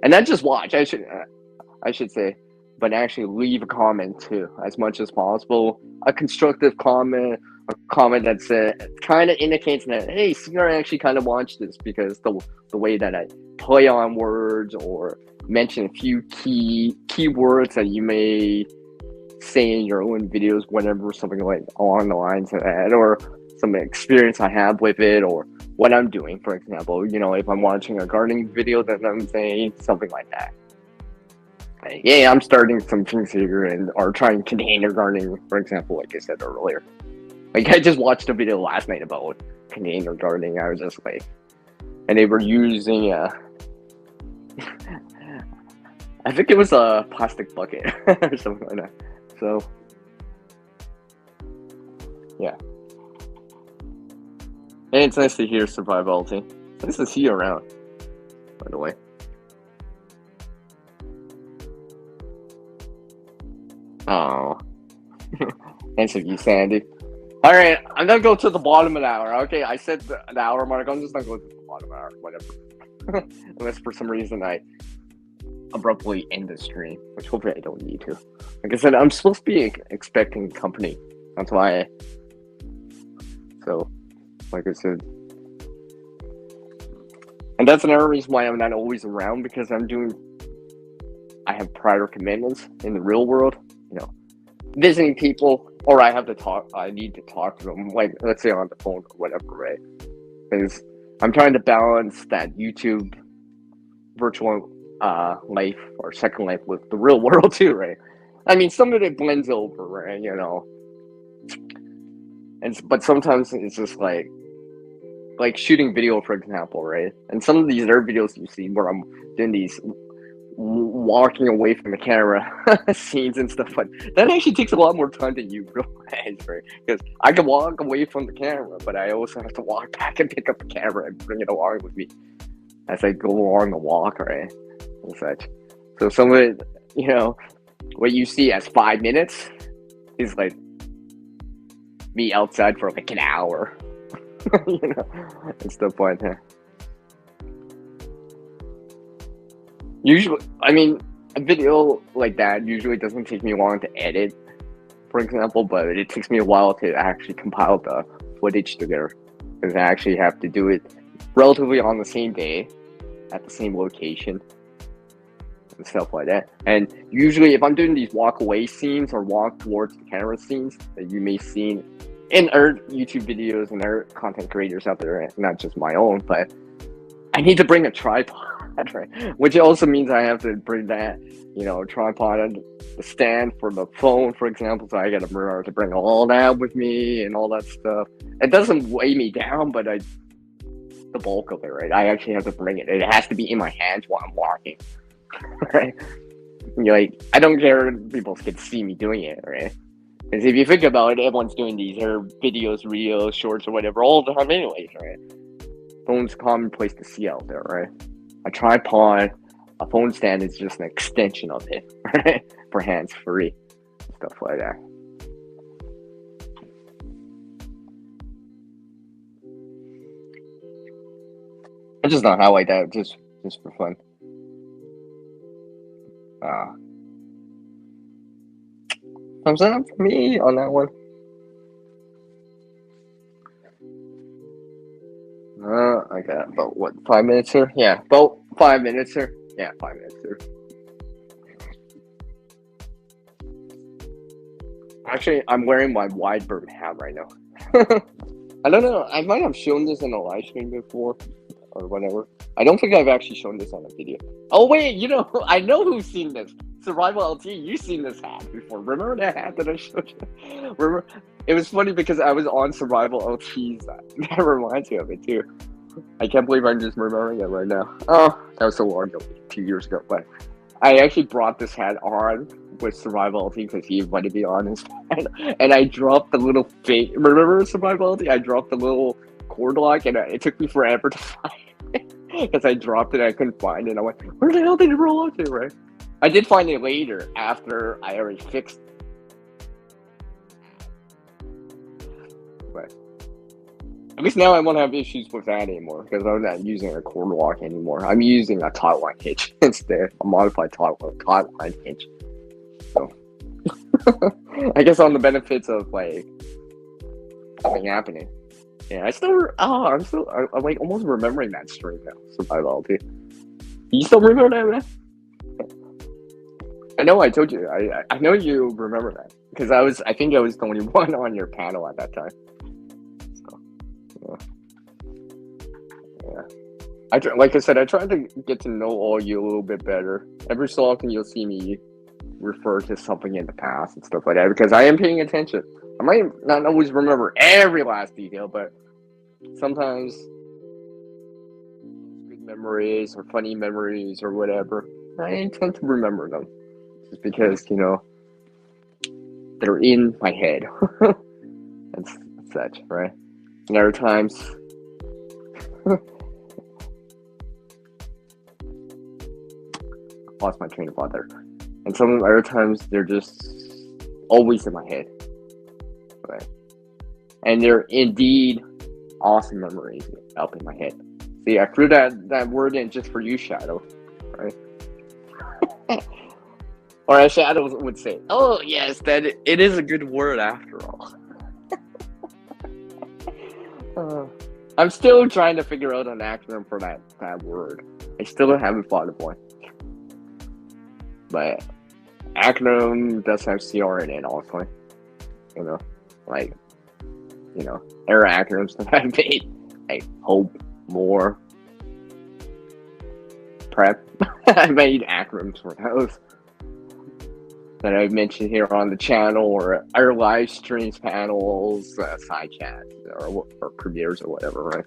Speaker 1: And not just watch, I should say, but actually leave a comment too, as much as possible. A constructive comment, a comment that kind of indicates that, hey, CR actually kind of watched this, because the way that I play on words or mention a few keywords that you may say in your own videos, whatever, something like along the lines of that, or some experience I have with it, or what I'm doing, for example. You know, if I'm watching a gardening video, then I'm saying something like that. Like, yeah, I'm starting some things here and are trying container gardening, for example, like I said earlier. Like I just watched a video last night about container gardening. I was just like, and they were using I think it was a plastic bucket or something like that. So yeah, and it's nice to hear survivality. Nice to see you around, by the way. Oh, nice of you, Sandy. All right, I'm gonna go to the bottom of the hour. Okay, I said the hour mark. I'm just gonna go to the bottom of the hour, whatever. Unless for some reason I abruptly end the stream, which hopefully I don't need to. Like I said, I'm supposed to be expecting company. That's why. So, like I said, and that's another reason why I'm not always around because I have prior commitments in the real world. You know, visiting people, or I need to talk to them, like let's say on the phone or whatever, right? Because I'm trying to balance that YouTube virtual life or second life with the real world too, right? I mean, some of it blends over, right? You know, but sometimes it's just like shooting video, for example, right? And some of these other videos you see where I'm doing these walking away from the camera scenes and stuff, but that actually takes a lot more time than you realize, right? Because I can walk away from the camera, but I also have to walk back and pick up the camera and bring it along with me as I go along the walk, right? And such. So some of it, you know, what you see as 5 minutes is like me outside for like an hour, you know, and stuff like that. Usually, I mean, a video like that usually doesn't take me long to edit, for example, but it takes me a while to actually compile the footage together because I actually have to do it relatively on the same day at the same location and stuff like that. And usually, if I'm doing these walk away scenes or walk towards the camera scenes that you may see in other YouTube videos and other content creators out there, not just my own, but I need to bring a tripod. Right? Which also means I have to bring that, you know, tripod and the stand for the phone, for example. So I got to remember to bring all that with me and all that stuff. It doesn't weigh me down, but the bulk of it, right? I actually have to bring it. It has to be in my hands while I'm walking, right? You're like, I don't care if people can see me doing it, right? Because if you think about it, everyone's doing these videos, reels, shorts, or whatever all the time, anyways, right? Phone's a common place to see out there, right? A tripod, a phone stand is just an extension of it, right? For hands free, stuff like that. I just don't highlight that just for fun. Thumbs up for me on that one. I got about 5 minutes here? Yeah, about 5 minutes here. Yeah, 5 minutes here. Actually, I'm wearing my wide brim hat right now. I don't know. I might have shown this in a live stream before or whatever. I don't think I've actually shown this on a video. Oh wait, you know, I know who's seen this. Survival LT, you've seen this hat before. Remember that hat that I showed you? Remember? It was funny because I was on Survival LT's. That reminds me of it too. I can't believe I'm just remembering it right now. Oh, that was so long ago, 2 years ago. But I actually brought this hat on with Survival LT because he invited me on his hat. And I dropped the little fake. Remember Survival LT? I dropped the little cord lock and it took me forever to find it. Because I dropped it and I couldn't find it. I went, where the hell did it roll up to, right? I did find it later after I already fixed it. But at least now I won't have issues with that anymore because I'm not using a cord lock anymore. I'm using a taut line hitch instead, a modified taut line hitch. So I guess on the benefits of like something happening. Yeah, I'm like almost remembering that stream now. Survival LT. You still remember that, man? I know I told you. I know you remember that because I think I was the only one on your panel at that time. So, yeah. like I said, I try to get to know all you a little bit better. Every so often, you'll see me refer to something in the past and stuff like that because I am paying attention. I might not always remember every last detail, but sometimes good memories or funny memories or whatever, I tend to remember them just because they're in my head and such, right? And other times. Lost my train of thought there. And some other times they're just always in my head. Right? And they're indeed awesome memories up in my head. See, I threw that word in just for you, Shadow. Right? Or as Shadow would say, oh yes, that it is a good word after all. I'm still trying to figure out an acronym for that word. I still haven't thought of one. But acronym does have CR in it also. Error acronyms that I've made. Like hope, more, prep. I made acronyms for those that I've mentioned here on the channel or our live streams, panels, side chats, or premieres or whatever, right?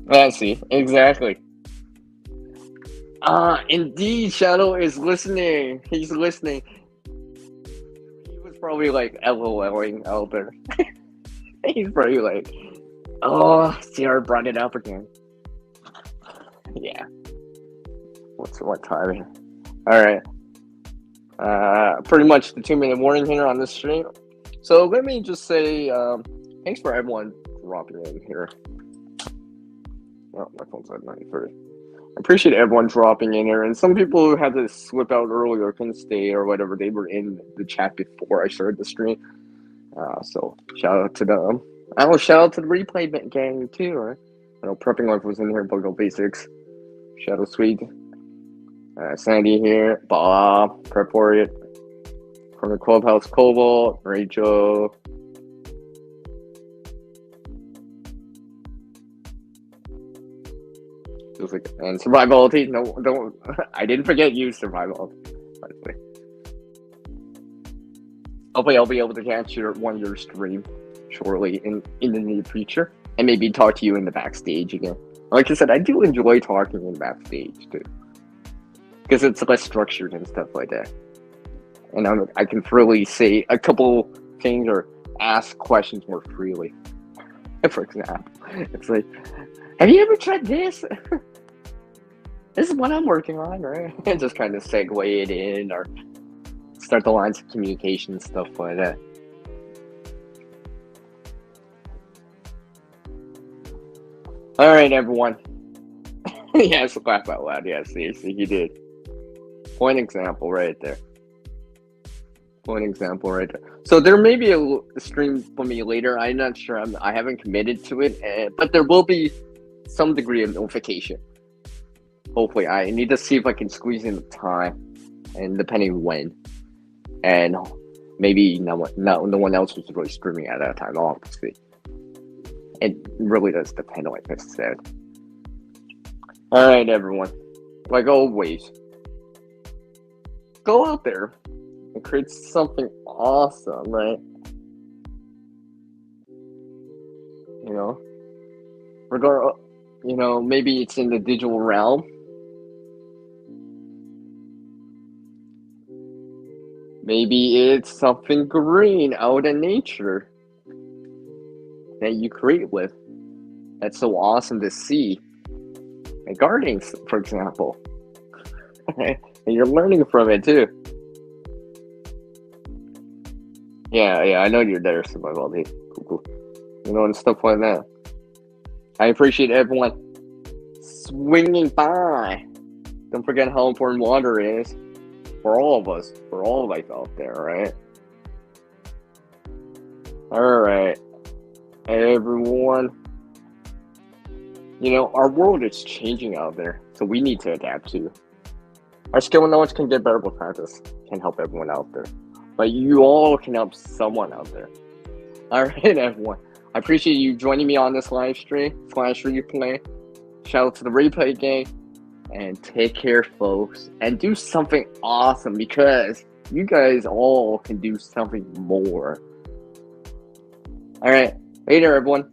Speaker 1: Let's see, exactly. Indeed, Shadow is listening. He's listening. He was probably like LOLing out there. He's probably like, oh, CR brought it up again. Yeah. What timing? Alright. Pretty much the 2-minute warning here on this stream. So let me just say, thanks for everyone dropping in here. Oh, my phone's at 9:30. I appreciate everyone dropping in here, and some people who had to slip out early or couldn't stay or whatever, they were in the chat before I started the stream. So shout out to them. Shout out to the replay gang too, right? I know Prepping Life was in here, Buggle Basics, Shadow Sweet, Sandy here, Bob, Prep Warrior, from the Clubhouse Cobalt, Rachel. And survivability. No, don't. I didn't forget you, survivability. Honestly. Hopefully, I'll be able to catch your stream shortly in the near future, and maybe talk to you in the backstage again. Like I said, I do enjoy talking in backstage too, because it's less structured and stuff like that, and I can freely say a couple things or ask questions more freely. For example, it's like, have you ever tried this? This is what I'm working on, right? And just kind of segue it in or start the lines of communication and stuff like that. All right, everyone. Yes, laugh out loud. Yeah, seriously, he did. Point example right there. So there may be a stream for me later. I'm not sure. I haven't committed to it, but there will be some degree of notification. Hopefully, I need to see if I can squeeze in the time, and depending when, and maybe no one else was really streaming at that time. Obviously, it really does depend, like I said. All right, everyone. Like always, go out there and create something awesome, right? Maybe it's in the digital realm. Maybe it's something green out in nature that you create with. That's so awesome to see. Like gardening, for example. And you're learning from it too. Yeah, I know you're there, Survival. Cool. And stuff like that. I appreciate everyone swinging by. Don't forget how important water is for all of us, for all of life out there, right? Alright, everyone. Our world is changing out there, so we need to adapt too. Our skill knowledge can get better with practice, can help everyone out there. But you all can help someone out there. Alright, everyone. I appreciate you joining me on this live stream / replay. Shout out to the replay gang. And take care, folks. And do something awesome because you guys all can do something more. All right. Later, everyone.